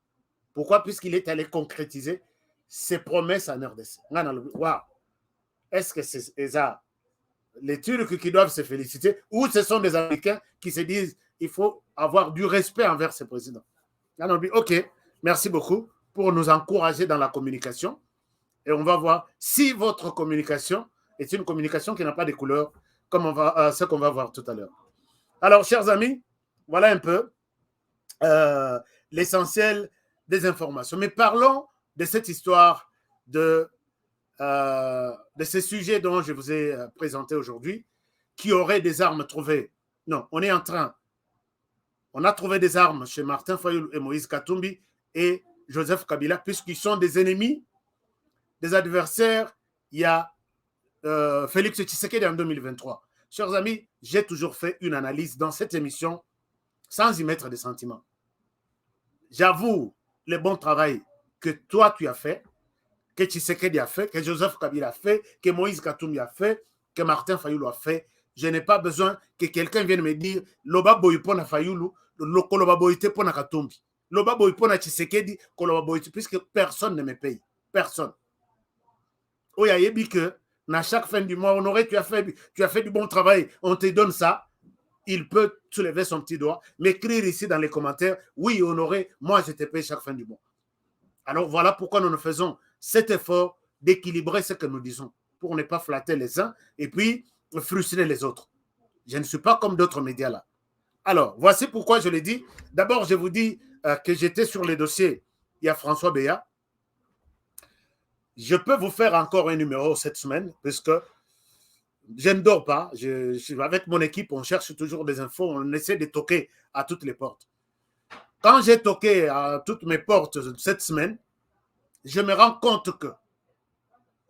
C: Pourquoi? Puisqu'il est allé concrétiser ses promesses en RDC. Wow. Est-ce que c'est ça les Turcs qui doivent se féliciter ou ce sont des Américains qui se disent il faut avoir du respect envers ce président? Ok, merci beaucoup pour nous encourager dans la communication et on va voir si votre communication est une communication qui n'a pas de couleur comme ce qu'on va voir tout à l'heure. Alors, chers amis, voilà un peu l'essentiel des informations. Mais parlons de cette histoire de ces sujets dont je vous ai présenté aujourd'hui, qui auraient des armes trouvées. Non, on a trouvé des armes chez Martin Fayoulou et Moïse Katumbi et Joseph Kabila, puisqu'ils sont des ennemis, des adversaires. Il y a Félix Tshisekedi en 2023. Chers amis, j'ai toujours fait une analyse dans cette émission sans y mettre des sentiments. J'avoue le bon travail que toi tu as fait, que Tshisekedi a fait, que Joseph Kabila a fait, que Moïse Katumbi a fait, que Martin Fayoulou a fait. Je n'ai pas besoin que quelqu'un vienne me dire Loba Boypona Fayoulou, Loba Boyte Pona Katumbi, Loba Boypona Tshisekedi, Koloba Boyte, puisque personne ne me paye. Personne. Oya yebi que, à chaque fin du mois, Honoré, tu as fait du bon travail, on te donne ça. Il peut soulever son petit doigt, m'écrire ici dans les commentaires, oui, Honoré, moi je te paye chaque fin du mois. Alors voilà pourquoi nous faisons cet effort d'équilibrer ce que nous disons, pour ne pas flatter les uns et puis frustrer les autres. Je ne suis pas comme d'autres médias là. Alors, voici pourquoi je l'ai dit. D'abord, je vous dis que j'étais sur les dossiers, il y a François Béat. Je peux vous faire encore un numéro cette semaine, puisque je ne dors pas. Avec mon équipe, on cherche toujours des infos, on essaie de toquer à toutes les portes. Quand j'ai toqué à toutes mes portes cette semaine, je me rends compte que,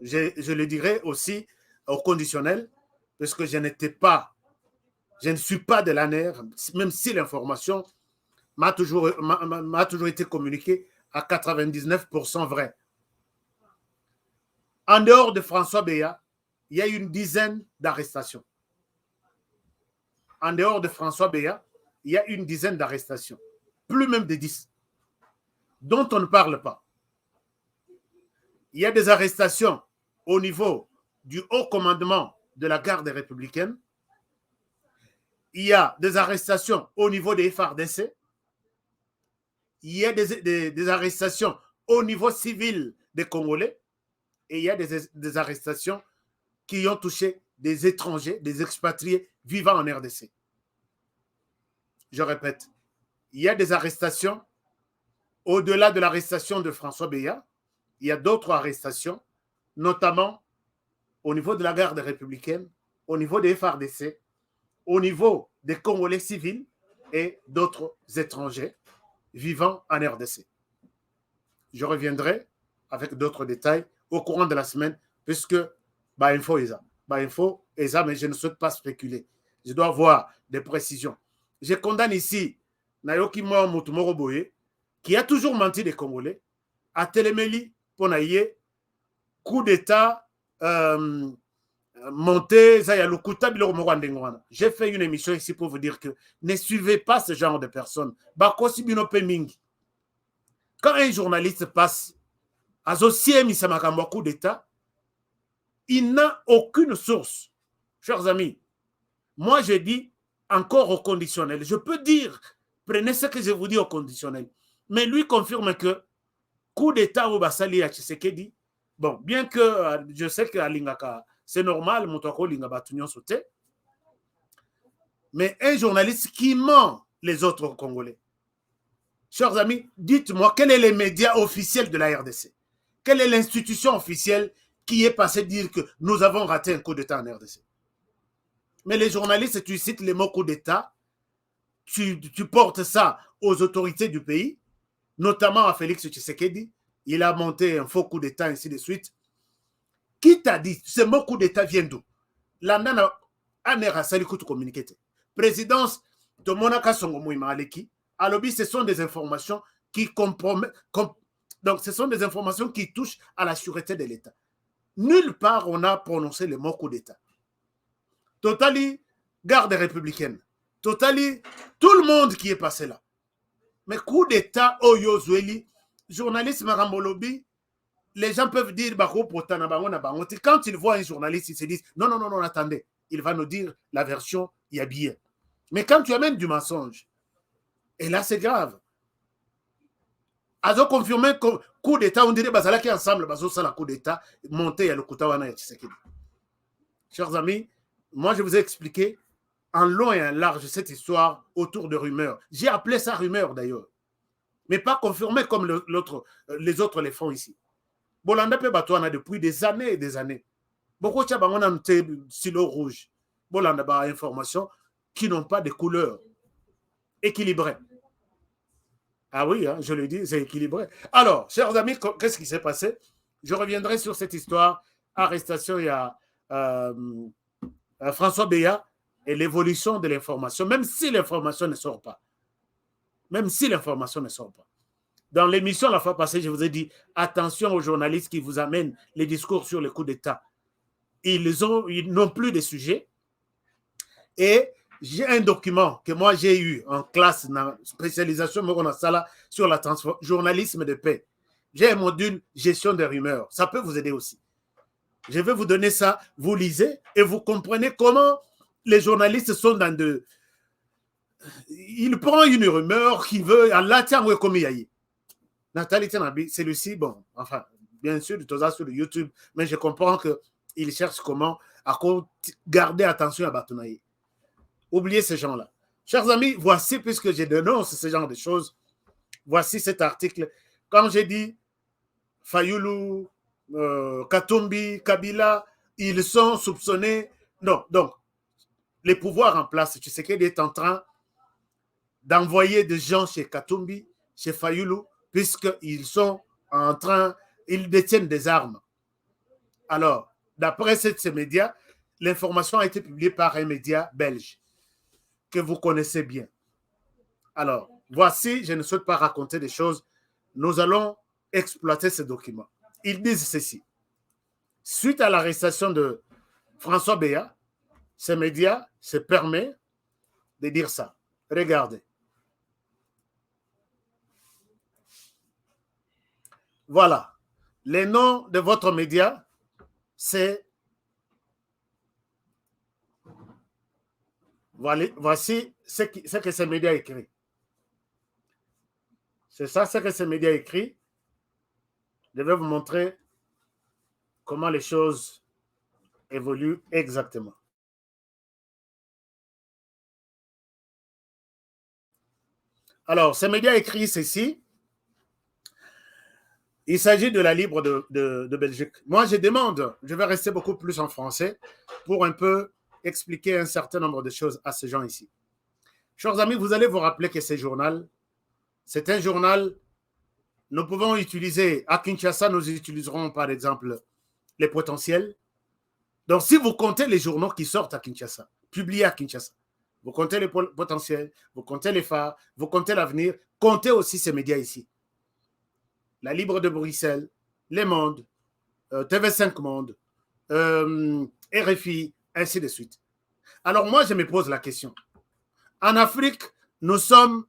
C: je le dirai aussi au conditionnel, parce que je ne suis pas de l'ANER, même si l'information m'a toujours été communiquée à 99% vrai. En dehors de François Béat, il y a une dizaine d'arrestations. En dehors de François Béat, il y a une dizaine d'arrestations. Plus même de 10, dont on ne parle pas. Il y a des arrestations au niveau du haut commandement de la garde républicaine. Il y a des arrestations au niveau des FARDC. Il y a des arrestations au niveau civil des Congolais. Et il y a des arrestations qui ont touché des étrangers, des expatriés vivant en RDC. Je répète, il y a des arrestations au-delà de l'arrestation de François Béat. Il y a d'autres arrestations, notamment au niveau de la garde républicaine, au niveau des FARDC, au niveau des Congolais civils et d'autres étrangers vivant en RDC. Je reviendrai avec d'autres détails au courant de la semaine, puisque info est ça, mais je ne souhaite pas spéculer. Je dois avoir des précisions. Je condamne ici Nayoki Moutoumoro Boye, qui a toujours menti des Congolais, à Téléméli, pour naïe, coup d'État, monté, j'ai fait une émission ici pour vous dire que ne suivez pas ce genre de personnes. Quand un journaliste passe à coup d'État, il n'a aucune source. Chers amis, moi je dis encore au conditionnel. Je peux dire, prenez ce que je vous dis au conditionnel. Mais lui confirme que coup d'État au Basali à Tshisekedi, bon, bien que je sais que Lingaka, c'est normal, mais un journaliste qui ment les autres Congolais. Chers amis, dites-moi, quel est le média officiel de la RDC? Quelle est l'institution officielle qui est passée dire que nous avons raté un coup d'État en RDC? Mais les journalistes, tu cites les mots coup d'État, tu portes ça aux autorités du pays, notamment à Félix Tshisekedi. Il a monté un faux coup d'État, ainsi de suite. Qui t'a dit ce mot coup d'État vient d'où? La nana anera saliku tu communiqué. Présidence de Monaka Songomo Maleki. Alors, ce sont des informations qui compromettent. Donc, ce sont des informations qui touchent à la sûreté de l'État. Nulle part on a prononcé le mot coup d'État. Totali, garde républicaine. Totali, tout le monde qui est passé là. Mais coup d'État, Oyo Zweli, journaliste Marambolobi, les gens peuvent dire quand ils voient un journaliste, ils se disent non, attendez, il va nous dire la version Yabie. Mais quand tu amènes du mensonge, et là c'est grave. Azo confirmé que coup d'État, on dirait bazala qui ensemble, bazo ça la coup d'État, monté à le Koutawana et Tshisekedi. Chers amis, moi je vous ai expliqué en long et en large cette histoire autour de rumeurs. J'ai appelé ça rumeur d'ailleurs, mais pas confirmé comme les autres les font ici. Bolanda pe Batouana depuis des années et des années. Beaucoup de gens ont un silo rouge. Bolanda ba informations qui n'ont pas de couleur équilibrée. Ah oui, hein, je le dis, c'est équilibré. Alors, chers amis, qu'est-ce qui s'est passé? Je reviendrai sur cette histoire. Arrestation, il y a François Béat et l'évolution de l'information, même si l'information ne sort pas. Même si l'information ne sort pas. Dans l'émission la fois passée, je vous ai dit, attention aux journalistes qui vous amènent les discours sur le coup d'État. Ils n'ont plus de sujet. Et j'ai un document que moi j'ai eu en classe, dans spécialisation sur la journalisme de paix. J'ai un module gestion des rumeurs. Ça peut vous aider aussi. Je vais vous donner ça, vous lisez et vous comprenez comment les journalistes sont dans de... Il prend une rumeur qui veut... Allah tient comme il Nathalie Tenabi, celui-ci, bon, enfin, bien sûr, tu as sur YouTube, mais je comprends qu'il cherche comment à garder attention à Batounaï. Oubliez ces gens-là. Chers amis, voici, puisque je dénonce ce genre de choses, Voici cet article. Quand j'ai dit Fayoulou, Katumbi, Kabila, ils sont soupçonnés. Non, donc, les pouvoirs en place, Tshisekedi est en train d'envoyer des gens chez Katumbi, chez Fayoulou, puisqu'ils sont en train, ils détiennent des armes. Alors, d'après ces médias, l'information a été publiée par un média belge que vous connaissez bien. Alors, voici, je ne souhaite pas raconter des choses, nous allons exploiter ces documents. Ils disent ceci. Suite à l'arrestation de François Béat, ces médias se permettent de dire ça. Regardez. Voilà. Les noms de votre média, c'est... Voici ce que ces médias écrit. C'est ça ce que ces médias écrit. Je vais vous montrer comment les choses évoluent exactement. Alors, ces médias écrits ceci. Il s'agit de la Libre de Belgique. Moi, je demande, je vais rester beaucoup plus en français pour un peu expliquer un certain nombre de choses à ces gens ici. Chers amis, vous allez vous rappeler que ce journal, c'est un journal, nous pouvons utiliser, à Kinshasa, nous utiliserons par exemple les potentiels. Donc, si vous comptez les journaux qui sortent à Kinshasa, publiés à Kinshasa, vous comptez les potentiels, vous comptez les phares, vous comptez l'avenir, comptez aussi ces médias ici. La Libre de Bruxelles, Les Mondes, TV5 Monde, RFI, ainsi de suite. Alors moi, je me pose la question. En Afrique, nous sommes,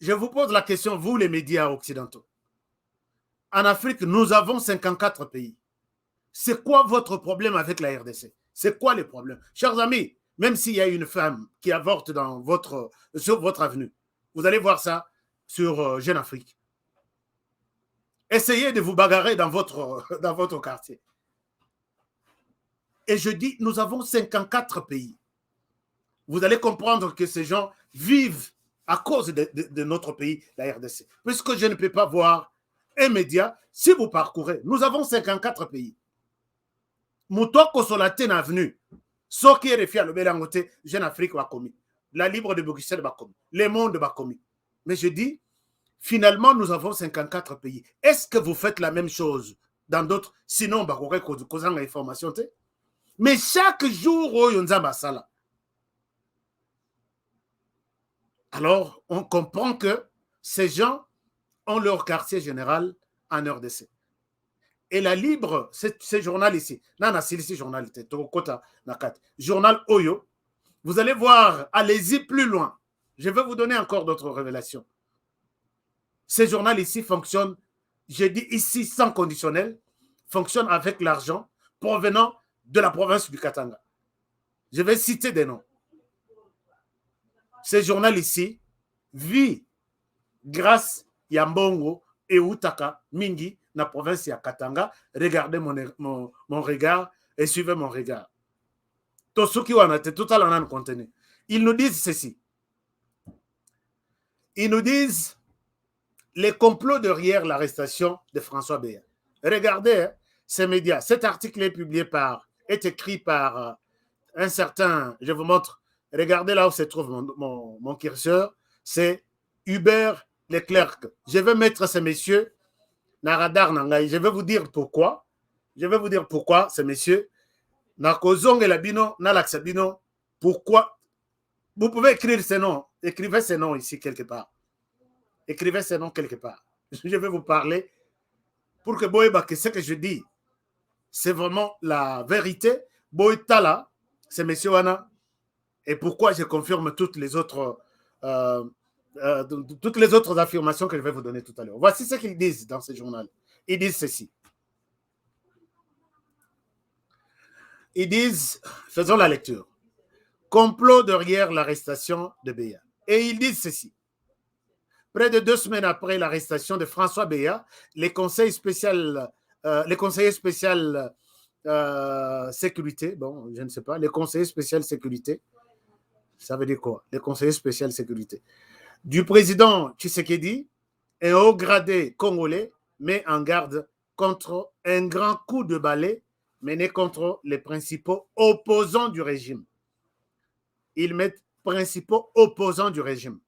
C: je vous pose la question, vous les médias occidentaux. En Afrique, nous avons 54 pays. C'est quoi votre problème avec la RDC? C'est quoi les problèmes? Chers amis, même s'il y a une femme qui avorte sur votre avenue, vous allez voir ça sur Jeune Afrique. Essayez de vous bagarrer dans votre quartier. Et je dis, nous avons 54 pays. Vous allez comprendre que ces gens vivent à cause de notre pays, la RDC. Puisque je ne peux pas voir un média, si vous parcourez, nous avons 54 pays. Moutoko Solatene Avenue, Soki RFI le Bélangote, Jeune Afrique va commis. La Libre de Bruxelles va commis. Les Mondes va commis. Mais je dis, finalement, nous avons 54 pays. Est-ce que vous faites la même chose dans d'autres? Sinon, vous aurez information. Mais chaque jour, alors, on comprend que ces gens ont leur quartier général en RDC. Et la Libre, ce journal ici, journal Oyo, vous allez voir, allez-y plus loin. Je vais vous donner encore d'autres révélations. Ce journal ici fonctionne, je dis ici sans conditionnel, fonctionne avec l'argent provenant de la province du Katanga. Je vais citer des noms. Ce journal ici vit grâce à Mbongo et Utaka Mingi, la province de Katanga. Regardez mon regard et suivez mon regard. Ils nous disent ceci. Ils nous disent les complots derrière l'arrestation de François Béat. Regardez ces médias. Cet article est écrit par un certain, je vous montre, regardez là où se trouve mon curseur, c'est Hubert Leclerc. Je vais mettre ces messieurs dans le radar. Je vais vous dire pourquoi. Ces messieurs, pourquoi. Vous pouvez écrire ces noms. Écrivez ces noms ici quelque part. Écrivez ces noms quelque part. Je vais vous parler pour que Boyeba, que ce que je dis, c'est vraiment la vérité. Boytala, c'est M. Wana. Et pourquoi je confirme toutes les autres affirmations que je vais vous donner tout à l'heure. Voici ce qu'ils disent dans ce journal. Ils disent ceci. Ils disent, faisons la lecture. Complot derrière l'arrestation de Béat. Et ils disent ceci. Près de 2 semaines après l'arrestation de François Béat, les conseillers spéciaux sécurité, bon, je ne sais pas, les conseillers spéciaux sécurité Ça veut dire quoi? Les conseillers spéciaux sécurité. Du président Tshisekedi, un haut gradé congolais met en garde contre un grand coup de balai mené contre les principaux opposants du régime. Ils mettent principaux opposants du régime.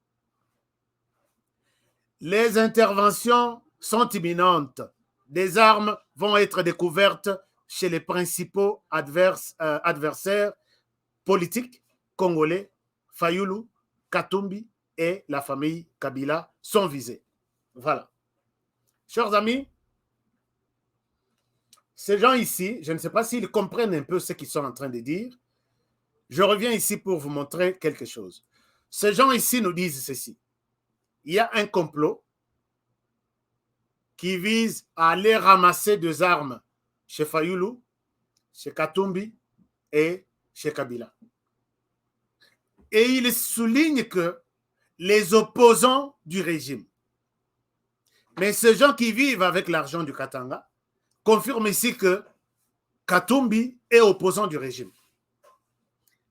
C: Les interventions sont imminentes. Des armes vont être découvertes chez les principaux adversaires politiques congolais. Fayulu, Katumbi et la famille Kabila sont visés. Voilà. Chers amis, ces gens ici, je ne sais pas s'ils comprennent un peu ce qu'ils sont en train de dire. Je reviens ici pour vous montrer quelque chose. Ces gens ici nous disent ceci. Il y a un complot qui vise à aller ramasser des armes chez Fayulu, chez Katumbi et chez Kabila. Et il souligne que les opposants du régime, mais ces gens qui vivent avec l'argent du Katanga, confirment ici que Katumbi est opposant du régime.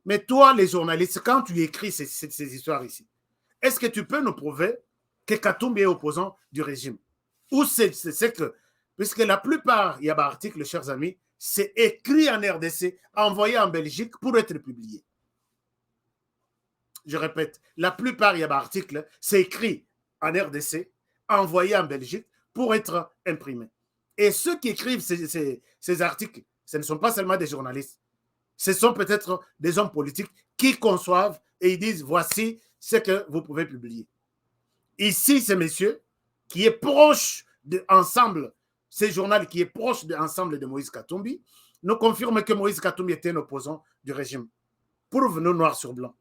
C: Mais toi, les journalistes, quand tu écris ces histoires ici, est-ce que tu peux nous prouver que Katumbi est opposant du régime? Ou c'est que, puisque la plupart, il y a des articles, chers amis, c'est écrit en RDC, envoyé en Belgique pour être publié. Je répète, la plupart, il y a des articles, c'est écrit en RDC, envoyé en Belgique pour être imprimé. Et ceux qui écrivent ces articles, ce ne sont pas seulement des journalistes, ce sont peut-être des hommes politiques qui conçoivent et ils disent voici ce que vous pouvez publier. Ici, ce monsieur qui est proche de Ensemble, ce journal qui est proche de Ensemble de Moïse Katumbi, nous confirme que Moïse Katumbi était un opposant du régime. Prouve-nous noir sur blanc.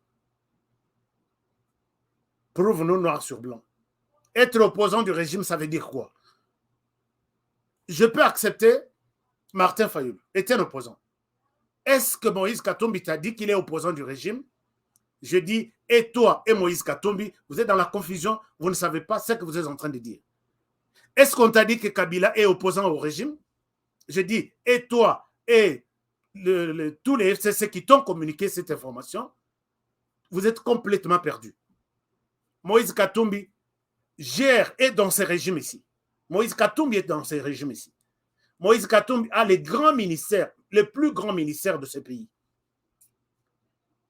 C: Prouve-nous noir sur blanc. Être opposant du régime, ça veut dire quoi? Je peux accepter Martin Fayulu est un opposant. Est-ce que Moïse Katumbi t'a dit qu'il est opposant du régime? Je dis, et toi et Moïse Katumbi, vous êtes dans la confusion, vous ne savez pas ce que vous êtes en train de dire. Est-ce qu'on t'a dit que Kabila est opposant au régime? Je dis, et toi et tous les FCC qui t'ont communiqué cette information, vous êtes complètement perdus. Moïse Katumbi gère et dans ce régime ici. Moïse Katumbi est dans ce régime ici. Moïse Katumbi a les grands ministères, les plus grands ministères de ce pays.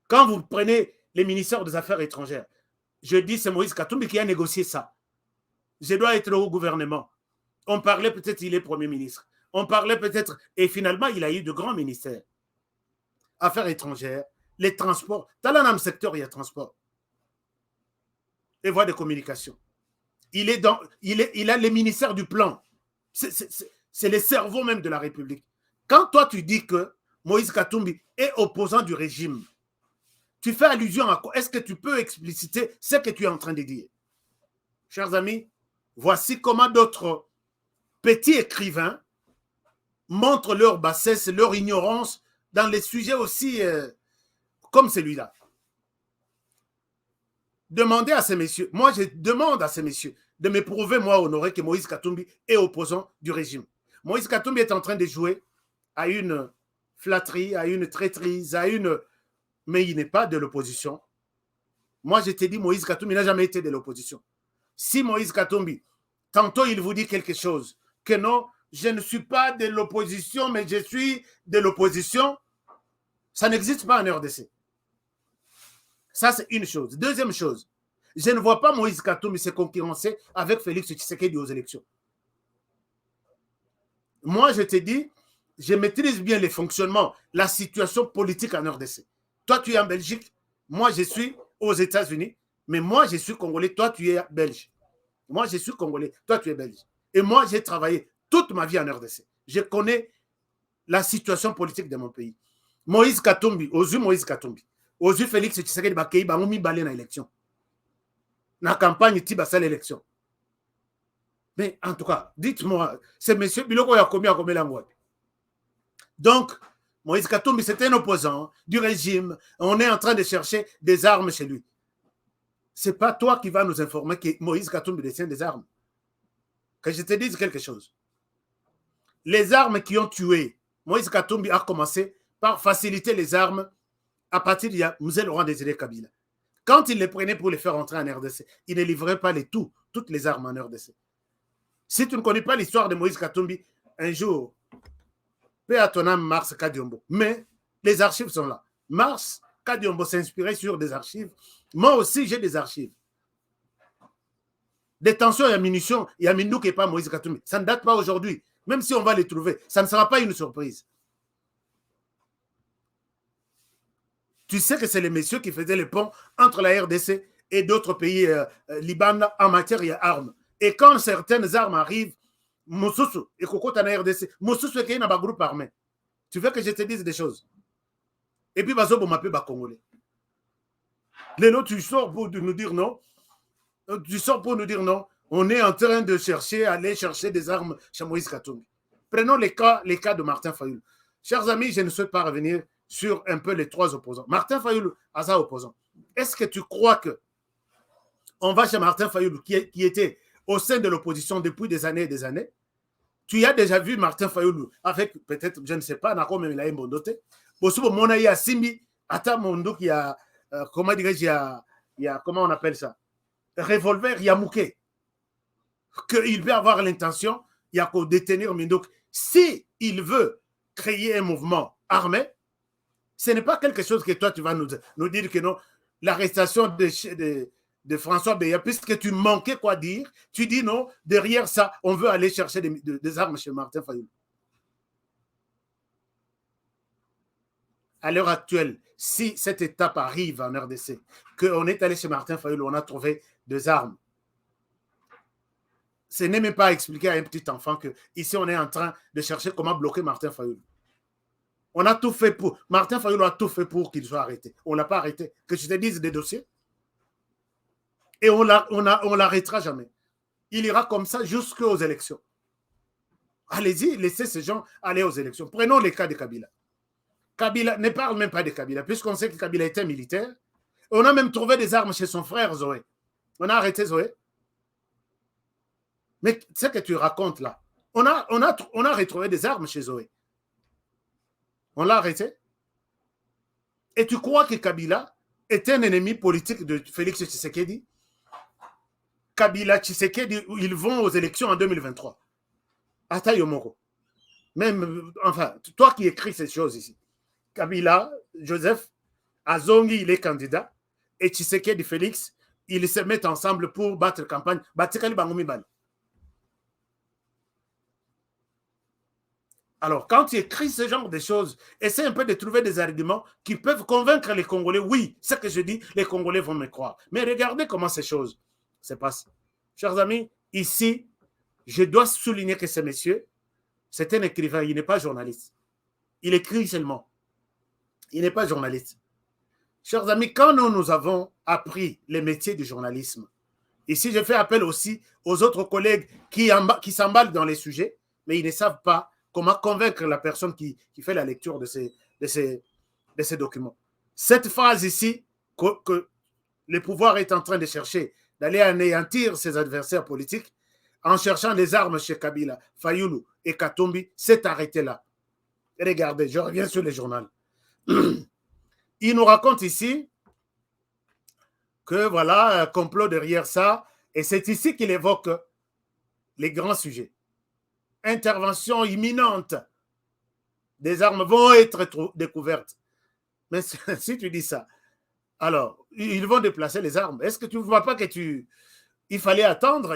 C: Quand vous prenez les ministères des Affaires étrangères, je dis c'est Moïse Katumbi qui a négocié ça. Je dois être au gouvernement. On parlait peut-être il est Premier ministre. On parlait peut-être, et finalement il a eu de grands ministères. Affaires étrangères, les transports. Dans le même secteur, il y a transport. Et voies de communication. Il a les ministères du plan. C'est le cerveau même de la République. Quand toi tu dis que Moïse Katumbi est opposant du régime, tu fais allusion à quoi? Est-ce que tu peux expliciter ce que tu es en train de dire? Chers amis, voici comment d'autres petits écrivains montrent leur bassesse, leur ignorance dans les sujets aussi comme celui-là. Demandez à ces messieurs, moi je demande à ces messieurs de me prouver, moi Honoré, que Moïse Katumbi est opposant du régime. Moïse Katumbi est en train de jouer à une flatterie, à une traîtrise, mais il n'est pas de l'opposition. Moi je te dis, Moïse Katumbi n'a jamais été de l'opposition. Si Moïse Katumbi, tantôt il vous dit quelque chose, que non, je ne suis pas de l'opposition, mais je suis de l'opposition, ça n'existe pas en RDC. Ça, c'est une chose. Deuxième chose, je ne vois pas Moïse Katumbi se concurrencer avec Félix Tshisekedi aux élections. Moi, je te dis, je maîtrise bien les fonctionnements, la situation politique en RDC. Toi, tu es en Belgique, moi, je suis aux États-Unis, mais moi, je suis congolais, toi, tu es belge. Moi, je suis congolais, toi, tu es belge. Et moi, j'ai travaillé toute ma vie en RDC. Je connais la situation politique de mon pays. Moïse Katumbi, Moïse Katumbi, Félix Tshisekedi Bakei Bangomi balé na élection. Na campagne Tiba à l'élection. Mais en tout cas, dites-moi, c'est monsieur Biloko Yakomi a commis l'angoisse. Donc, Moïse Katumbi, c'était un opposant du régime. On est en train de chercher des armes chez lui. Ce n'est pas toi qui vas nous informer que Moïse Katumbi détient des armes. Que je te dise quelque chose. Les armes qui ont tué, Moïse Katumbi a commencé par faciliter les armes à partir de Mzee Laurent Désiré Kabila. Quand ils les prenaient pour les faire entrer en RDC, ils ne livraient pas toutes les armes en RDC. Si tu ne connais pas l'histoire de Moïse Katumbi, un jour, paix à ton âme, Mars Kadiombo. Mais les archives sont là. Mars Kadiombo s'inspirait sur des archives. Moi aussi, j'ai des archives. Des tensions et munitions, il y a Mindouk et pas Moïse Katumbi. Ça ne date pas aujourd'hui. Même si on va les trouver, ça ne sera pas une surprise. Tu sais que c'est les messieurs qui faisaient le pont entre la RDC et d'autres pays Liban en matière d'armes. Et quand certaines armes arrivent, Moussousou et Koko Tana RDC, Moussousou est un groupe armé. Tu veux que je te dise des choses? Et puis, Bazo Bomapé va Congolais. Lélo, tu sors pour nous dire non. Tu sors pour nous dire non. On est en train de aller chercher des armes chez Moïse Katumbi. Prenons les cas de Martin Fayoulou. Chers amis, je ne souhaite pas revenir sur un peu les trois opposants. Martin Fayoulou, Aza opposant. Est-ce que tu crois que on va chez Martin Fayoulou, qui était au sein de l'opposition depuis des années et des années? Tu as déjà vu Martin Fayoulou avec, peut-être, je ne sais pas, Nako même il a un bondoté. Bosubo Monaï a Simbi, Ata Mondo qui a, comment dirais-je, il y a, comment on appelle ça? Revolver, il y a Mouké. Qu'il peut avoir l'intention, il y a qu'au détenir Mindouk. Si il veut créer un mouvement armé, ce n'est pas quelque chose que toi tu vas nous dire que non. L'arrestation de François Beya, puisque tu manquais quoi dire, tu dis non, derrière ça, on veut aller chercher des armes chez Martin Fayoulou. À l'heure actuelle, si cette étape arrive en RDC, qu'on est allé chez Martin Fayoulou, on a trouvé des armes, ce n'est même pas expliquer à un petit enfant que ici on est en train de chercher comment bloquer Martin Fayoulou. On a tout fait pour. Martin Fayoulou a tout fait pour qu'il soit arrêté. On ne l'a pas arrêté. Que je te dise des dossiers. Et on l'arrêtera jamais. Il ira comme ça jusqu'aux élections. Allez-y, laissez ces gens aller aux élections. Prenons les cas de Kabila. Kabila ne parle même pas de Kabila, puisqu'on sait que Kabila était militaire. On a même trouvé des armes chez son frère Zoé. On a arrêté Zoé. Mais ce que tu racontes là, on a retrouvé des armes chez Zoé. On l'a arrêté. Et tu crois que Kabila est un ennemi politique de Félix Tshisekedi? Kabila, Tshisekedi, ils vont aux élections en 2023. Ata Yomoro. Même, enfin, toi qui écris ces choses ici. Kabila, Joseph, Azongi, il est candidat. Et Tshisekedi, Félix, ils se mettent ensemble pour battre campagne. Batikali Bangoumi Bal. Alors, quand tu écris ce genre de choses, essaie un peu de trouver des arguments qui peuvent convaincre les Congolais. Oui, ce que je dis, les Congolais vont me croire. Mais regardez comment ces choses se passent. Chers amis, ici, je dois souligner que ce monsieur, c'est un écrivain, il n'est pas journaliste. Il écrit seulement. Il n'est pas journaliste. Chers amis, quand nous avons appris les métiers du journalisme, ici, je fais appel aussi aux autres collègues qui s'emballent dans les sujets, mais ils ne savent pas comment convaincre la personne qui fait la lecture de ces documents. Cette phrase ici, que le pouvoir est en train de chercher, d'aller anéantir ses adversaires politiques, en cherchant les armes chez Kabila, Fayoulou et Katumbi, s'est arrêté là. Et regardez, je reviens sur les journaux. Il nous raconte ici que voilà, un complot derrière ça, et c'est ici qu'il évoque les grands sujets. Intervention imminente. Des armes vont être découvertes. Mais si tu dis ça, alors, ils vont déplacer les armes. Est-ce que tu ne vois pas que il fallait attendre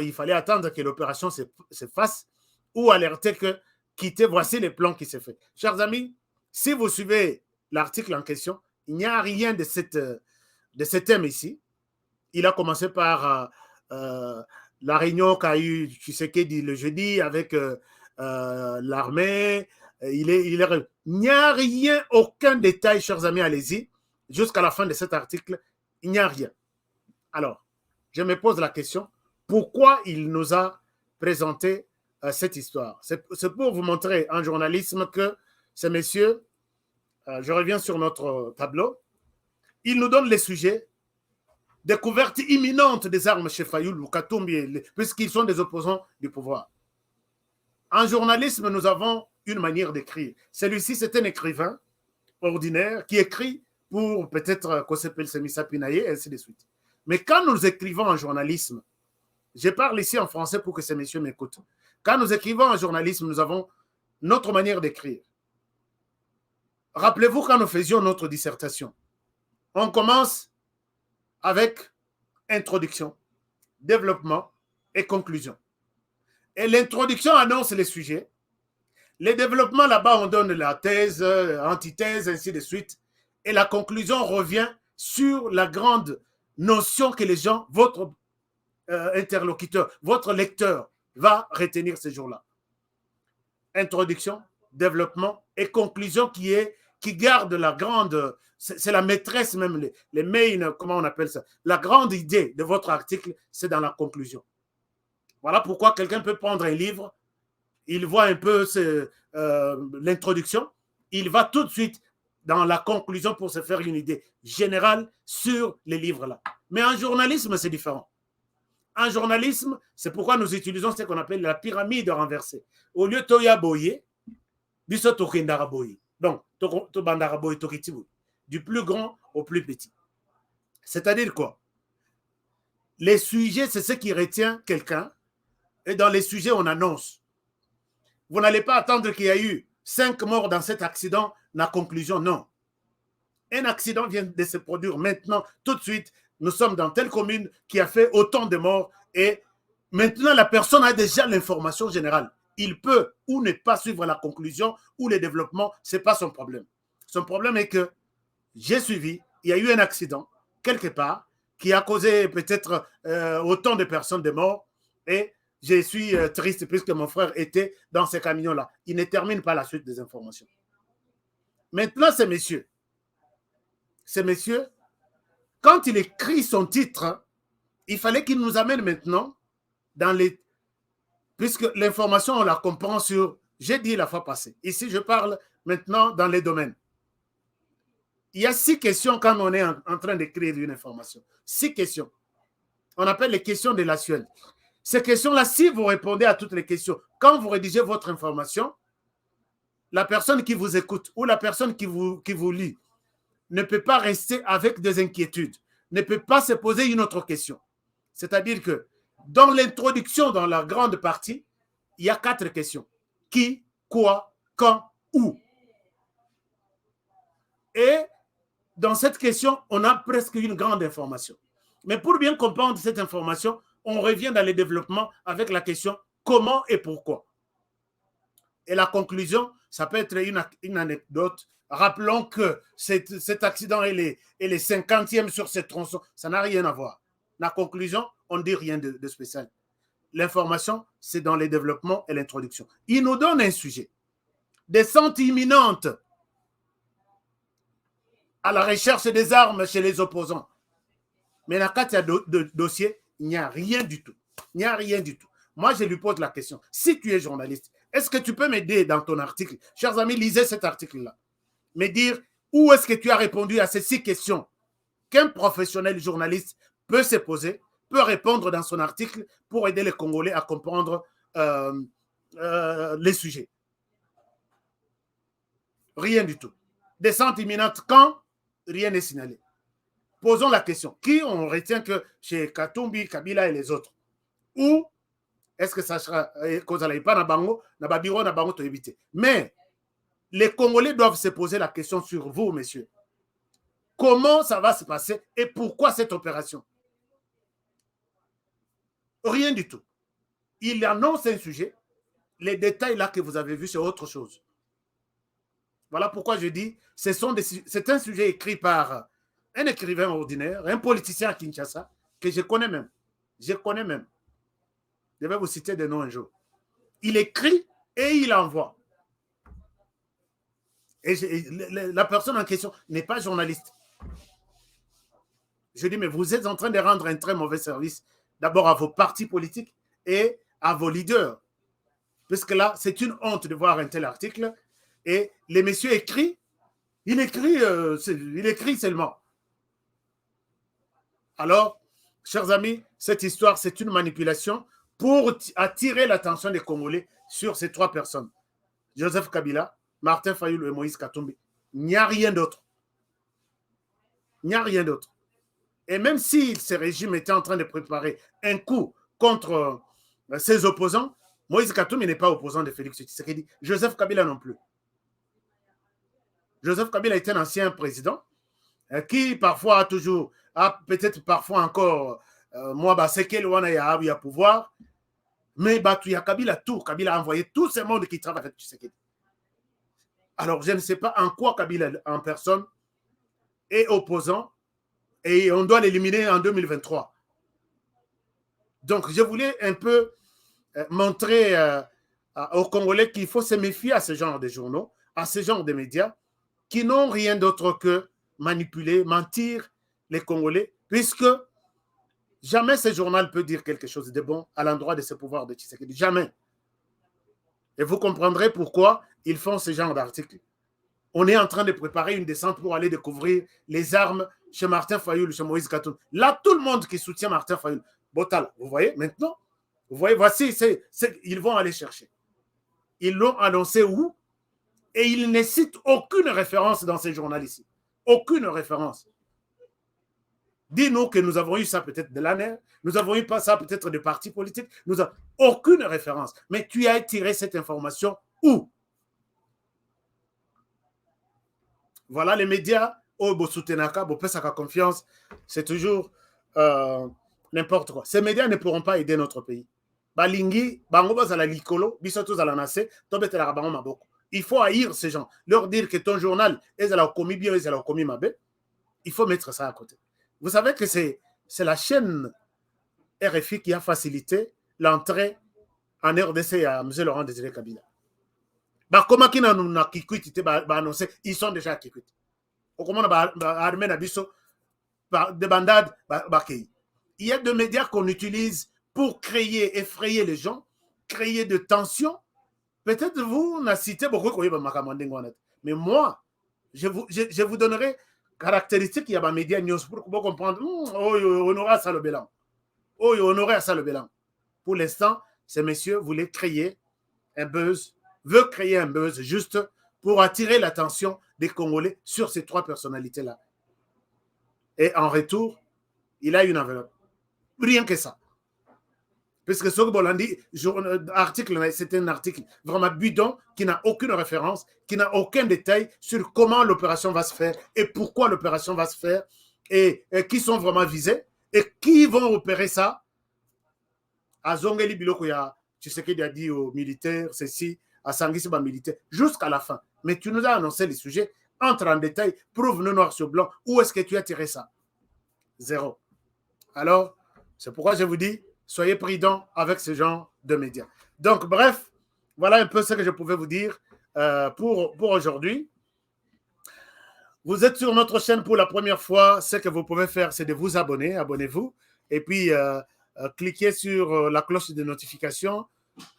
C: que l'opération se fasse ou alerter que quitter, voici les plans qui se fait. Chers amis, si vous suivez l'article en question, il n'y a rien de ce thème ici. Il a commencé par la réunion qu'a eu Tshisekedi le jeudi avec l'armée. Il n'y a rien, aucun détail, chers amis, allez-y. Jusqu'à la fin de cet article, il n'y a rien. Alors, je me pose la question, pourquoi il nous a présenté cette histoire? C'est pour vous montrer en journalisme que ces messieurs, je reviens sur notre tableau, ils nous donnent les sujets. Découverte imminente des armes chez Fayoulou, Katumbi, puisqu'ils sont des opposants du pouvoir. En journalisme, nous avons une manière d'écrire. Celui-ci, c'est un écrivain ordinaire qui écrit pour peut-être Kosepel Semissa Pinaye, et ainsi de suite. Mais quand nous écrivons en journalisme, je parle ici en français pour que ces messieurs m'écoutent. Quand nous écrivons en journalisme, nous avons notre manière d'écrire. Rappelez-vous quand nous faisions notre dissertation. On commence avec introduction, développement et conclusion. Et l'introduction annonce les sujets. Les développements, là-bas, on donne la thèse, antithèse, ainsi de suite. Et la conclusion revient sur la grande notion que les gens, votre interlocuteur, votre lecteur, va retenir ces jours-là. Introduction, développement et conclusion qui garde la grande, c'est la maîtresse même, les main, comment on appelle ça, la grande idée de votre article, c'est dans la conclusion. Voilà pourquoi quelqu'un peut prendre un livre, il voit un peu l'introduction, il va tout de suite dans la conclusion pour se faire une idée générale sur les livres-là. Mais en journalisme, c'est différent. En journalisme, c'est pourquoi nous utilisons ce qu'on appelle la pyramide renversée. Au lieu de Toya Boye, donc, du plus grand au plus petit. C'est-à-dire quoi? Les sujets, c'est ce qui retient quelqu'un. Et dans les sujets, on annonce. Vous n'allez pas attendre qu'il y ait eu 5 morts dans cet accident. La conclusion, non. Un accident vient de se produire maintenant, tout de suite. Nous sommes dans telle commune qui a fait autant de morts. Et maintenant, la personne a déjà l'information générale. Il peut ou ne pas suivre la conclusion ou le développement. Ce n'est pas son problème. Son problème est que j'ai suivi, il y a eu un accident quelque part qui a causé peut-être autant de personnes de morts. Et je suis triste puisque mon frère était dans ces camions-là. Il ne termine pas la suite des informations. Maintenant, ces messieurs, quand il écrit son titre, il fallait qu'il nous amène maintenant dans les... Puisque l'information, on la comprend sur... J'ai dit la fois passée. Ici, je parle maintenant dans les domaines. Il y a 6 questions quand on est en train d'écrire une information. 6 questions. On appelle les questions de la suite. Ces questions-là, si vous répondez à toutes les questions, quand vous rédigez votre information, la personne qui vous écoute ou la personne qui vous lit ne peut pas rester avec des inquiétudes, ne peut pas se poser une autre question. C'est-à-dire que dans l'introduction, dans la grande partie, il y a 4 questions. Qui, quoi, quand, où. Et dans cette question, on a presque une grande information. Mais pour bien comprendre cette information, on revient dans le développement avec la question comment et pourquoi. Et la conclusion, ça peut être une anecdote. Rappelons que cet accident est le 50e sur ce tronçon. Ça n'a rien à voir. La conclusion, on ne dit rien de spécial. L'information, c'est dans les développements et l'introduction. Il nous donne un sujet. Descente imminente à la recherche des armes chez les opposants. Mais dans le cas de dossier, il n'y a rien du tout. Il n'y a rien du tout. Moi, je lui pose la question. Si tu es journaliste, est-ce que tu peux m'aider dans ton article? Chers amis, lisez cet article-là. Me dire où est-ce que tu as répondu à ces 6 questions qu'un professionnel journaliste peut se poser, peut répondre dans son article pour aider les Congolais à comprendre les sujets. Rien du tout. Descente imminente quand? Rien n'est signalé. Posons la question. Qui on retient que chez Katumbi, Kabila et les autres? Ou est-ce que ça sera mais les Congolais doivent se poser la question sur vous, messieurs. Comment ça va se passer et pourquoi cette opération? Rien du tout. Il annonce un sujet. Les détails là que vous avez vus, c'est autre chose. Voilà pourquoi je dis, c'est un sujet écrit par un écrivain ordinaire, un politicien à Kinshasa, que je connais même. Je connais même. Je vais vous citer des noms un jour. Il écrit et il envoie. Et la personne en question n'est pas journaliste. Je dis, mais vous êtes en train de rendre un très mauvais service d'abord à vos partis politiques et à vos leaders. Parce que là, c'est une honte de voir un tel article. Et les messieurs écrivent, il écrit seulement. Alors, chers amis, cette histoire, c'est une manipulation pour attirer l'attention des Congolais sur ces 3 personnes. Joseph Kabila, Martin Fayulu et Moïse Katumbi. Il n'y a rien d'autre. Il n'y a rien d'autre. Et même si ce régime était en train de préparer un coup contre ses opposants, Moïse Katumbi n'est pas opposant de Félix Tshisekedi. Joseph Kabila non plus. Joseph Kabila était un ancien président qui parfois a toujours, peut-être parfois encore, moi, c'est quel ouana il y a pouvoir, mais il y a Kabila tout. Kabila a envoyé tout ce monde qui travaille avec Tshisekedi. Alors, je ne sais pas en quoi Kabila en personne est opposant et on doit l'éliminer en 2023. Donc, je voulais un peu montrer aux Congolais qu'il faut se méfier à ce genre de journaux, à ce genre de médias qui n'ont rien d'autre que manipuler, mentir les Congolais, puisque jamais ce journal peut dire quelque chose de bon à l'endroit de ce pouvoir de Tshisekedi. Jamais. Et vous comprendrez pourquoi ils font ce genre d'articles. On est en train de préparer une descente pour aller découvrir les armes chez Martin Fayoul, chez Moïse Katumbi. Là, tout le monde qui soutient Martin Fayoul, Botal, vous voyez, maintenant, vous voyez, voici, ils vont aller chercher. Ils l'ont annoncé où? Et ils ne citent aucune référence dans ces journaux ici. Aucune référence. Dis-nous que nous avons eu ça peut-être de l'ANER, nous avons eu pas ça peut-être de partis politiques, nous avons aucune référence. Mais tu as tiré cette information où? Voilà les médias, Bosutenaka, Bopesaka confiance, c'est toujours n'importe quoi. Ces médias ne pourront pas aider notre pays. Balingi, Bangoba Zala Likolo, Bisoto Zala Nase, Tobetela Rabango Maboko. Il faut haïr ces gens, leur dire que ton journal, ils ont commis bien, ils ont commis mabe. Il faut mettre ça à côté. Vous savez que c'est la chaîne RFI qui a facilité l'entrée en RDC à M. Laurent Désiré Kabila. Comment ils sont déjà à Kikwit. Il y a des médias qu'on utilise pour créer, effrayer les gens, créer de tensions. Peut-être vous n'avez cité beaucoup, mais moi, je vous donnerai caractéristiques, il y a des médias news pour comprendre. On aura ça le bilan. On aura ça le bilan. Pour l'instant, ces messieurs voulaient créer un buzz, veut créer un buzz juste pour attirer l'attention des Congolais sur ces trois personnalités-là. Et en retour, il a une enveloppe. Rien que ça. Puisque ce que Bolandi, c'est un article vraiment bidon qui n'a aucune référence, qui n'a aucun détail sur comment l'opération va se faire et pourquoi l'opération va se faire et qui sont vraiment visés et qui vont opérer ça. À Zongeli Bilokoya, tu sais qu'il a dit aux militaires, ceci, à Sanguisiba militaire, jusqu'à la fin. Mais tu nous as annoncé les sujets, entre en détail, prouve-nous noir sur blanc, où est-ce que tu as tiré ça? Zéro. Alors, c'est pourquoi je vous dis, soyez prudents avec ce genre de médias. Donc, bref, voilà un peu ce que je pouvais vous dire pour aujourd'hui. Vous êtes sur notre chaîne pour la première fois. Ce que vous pouvez faire, c'est de vous abonner. Abonnez-vous. Et puis, cliquez sur la cloche de notification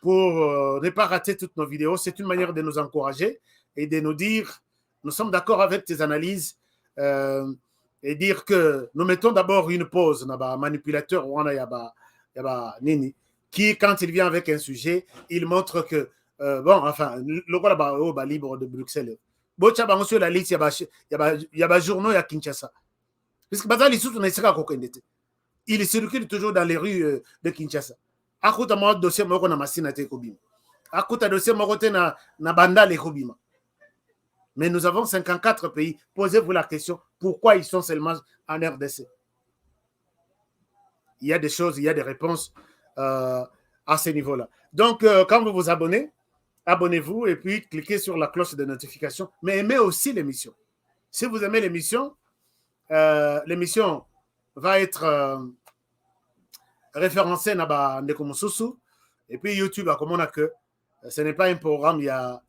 C: pour ne pas rater toutes nos vidéos. C'est une manière de nous encourager et de nous dire, nous sommes d'accord avec tes analyses et dire que nous mettons d'abord une pause. Manipulateur, Nini, qui, quand il vient avec un sujet, il montre que, le roi libre de Bruxelles. Sur la liste, il y a des journaux à Kinshasa. Parce que il circule toujours dans les rues de Kinshasa. À côté de dossier, moi, on a massina te kobima. À côté de dossier, moi, on a banda les kobima. Mais nous avons 54 pays. Posez-vous la question, pourquoi ils sont seulement en RDC? Il y a des choses, il y a des réponses à ce niveau-là. Donc, quand vous vous abonnez, abonnez-vous et puis cliquez sur la cloche de notification. Mais aimez aussi l'émission. Si vous aimez l'émission va être référencée dans Ndekomususu. Et puis YouTube, comme on a que ce n'est pas un programme, il y a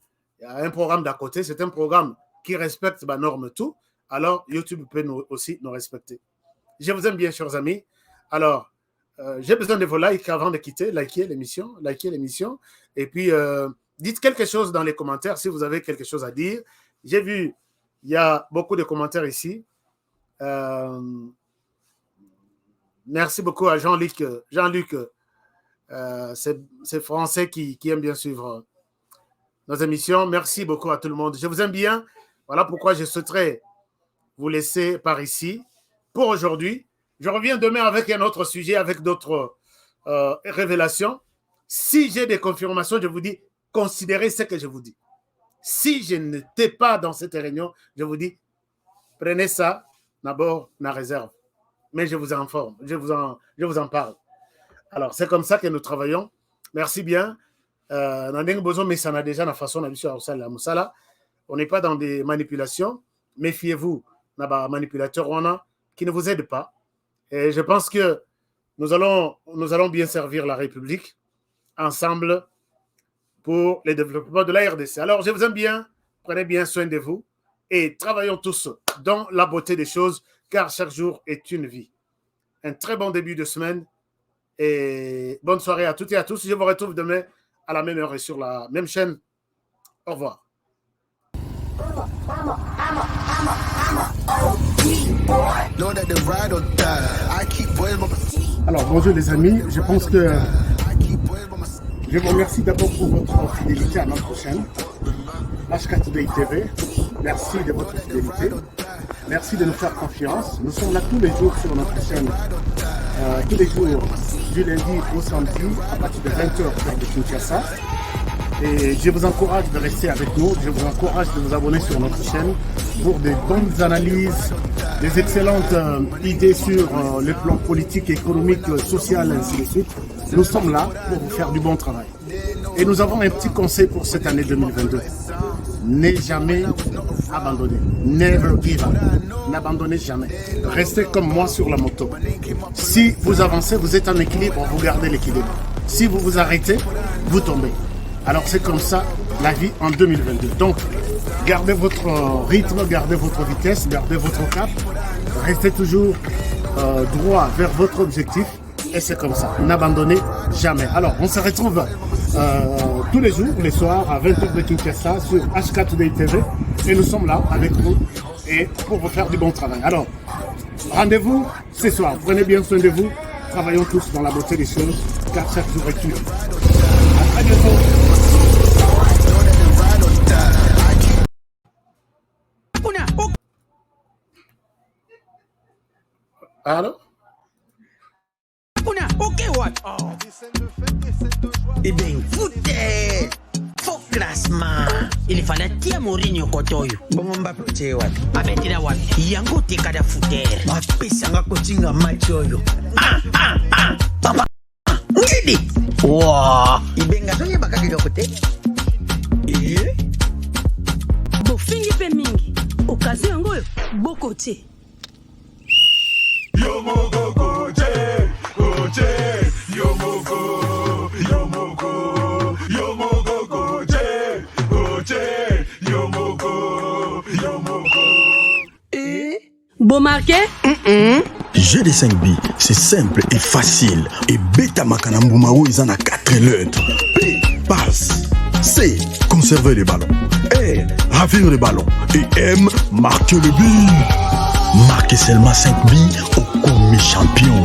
C: un programme d'à côté, c'est un programme qui respecte ma norme tout. Alors, YouTube peut aussi nous respecter. Je vous aime bien, chers amis. Alors, j'ai besoin de vos likes avant de quitter. Likez l'émission. Et puis, dites quelque chose dans les commentaires si vous avez quelque chose à dire. J'ai vu, il y a beaucoup de commentaires ici. Merci beaucoup à Jean-Luc. C'est français qui aime bien suivre nos émissions. Merci beaucoup à tout le monde. Je vous aime bien. Voilà pourquoi je souhaiterais vous laisser par ici. pour aujourd'hui. Je reviens demain avec un autre sujet, avec d'autres révélations. Si j'ai des confirmations, je vous dis, considérez ce que je vous dis. Si je n'étais pas dans cette réunion, je vous dis, prenez ça d'abord la réserve. Mais je vous informe, je vous en parle. Alors, c'est comme ça que nous travaillons. Merci bien. On n'est pas dans des manipulations. Méfiez-vous, manipulateurs qui ne vous aident pas. Et je pense que nous allons bien servir la République ensemble pour le développement de la RDC. Alors, je vous aime bien, prenez bien soin de vous et travaillons tous dans la beauté des choses, car chaque jour est une vie. Un très bon début de semaine et bonne soirée à toutes et à tous. Je vous retrouve demain à la même heure et sur la même chaîne. Au revoir. Alors, bonjour les amis, je pense que je vous remercie d'abord pour votre fidélité à notre chaîne, HK Today TV. Merci de votre fidélité. Merci de nous faire confiance. Nous sommes là tous les jours sur notre chaîne, tous les jours du lundi au samedi à partir de 20h de Kinshasa. Et je vous encourage de rester avec nous. Je vous encourage de vous abonner sur notre chaîne pour des bonnes analyses, des excellentes idées sur le plan politique, économique, social, ainsi de suite. Nous sommes là pour vous faire du bon travail. Et nous avons un petit conseil pour cette année 2022. Ne jamais abandonner. Never give up. N'abandonnez jamais. Restez comme moi sur la moto. Si vous avancez, vous êtes en équilibre, vous gardez l'équilibre. Si vous vous arrêtez, vous tombez. Alors c'est comme ça la vie en 2022. Donc, gardez votre rythme, gardez votre vitesse, gardez votre cap. Restez toujours droit vers votre objectif. Et c'est comme ça. N'abandonnez jamais. Alors, on se retrouve tous les jours, les soirs, à 20h de Kinshasa sur HK Today TV. Et nous sommes là avec vous et pour vous faire du bon travail. Alors, rendez-vous ce soir. Prenez bien soin de vous. Travaillons tous dans la beauté des choses, car chaque jour est une vie. À très bientôt. Allô?
F: Ok, what? Eh bien, foutez! Faut classement. Il fallait tirer Mourinho Kotoyo. Bon, on va protéger what? Abetira what? Yango te kada fouter. Ma pesanga kotinga machoyo. Papa. Ngidi. Wow. Ibenga sonye bakaki dokote.
G: Bofingi pe mingi. Okazi yango bokote.
H: Yomogo goje, goje, yomogo, yomogo, yomogo goje, goje, yomogo, yomogo.
G: Bon marqué?
I: GD5B, c'est simple et facile. Et Beta Makanambumao, ils en a 4 lettres. P, passe. C, conserver les ballons. R, ravir les ballons. Et M, marquer le but. Marquez seulement 5 billes au commis champion.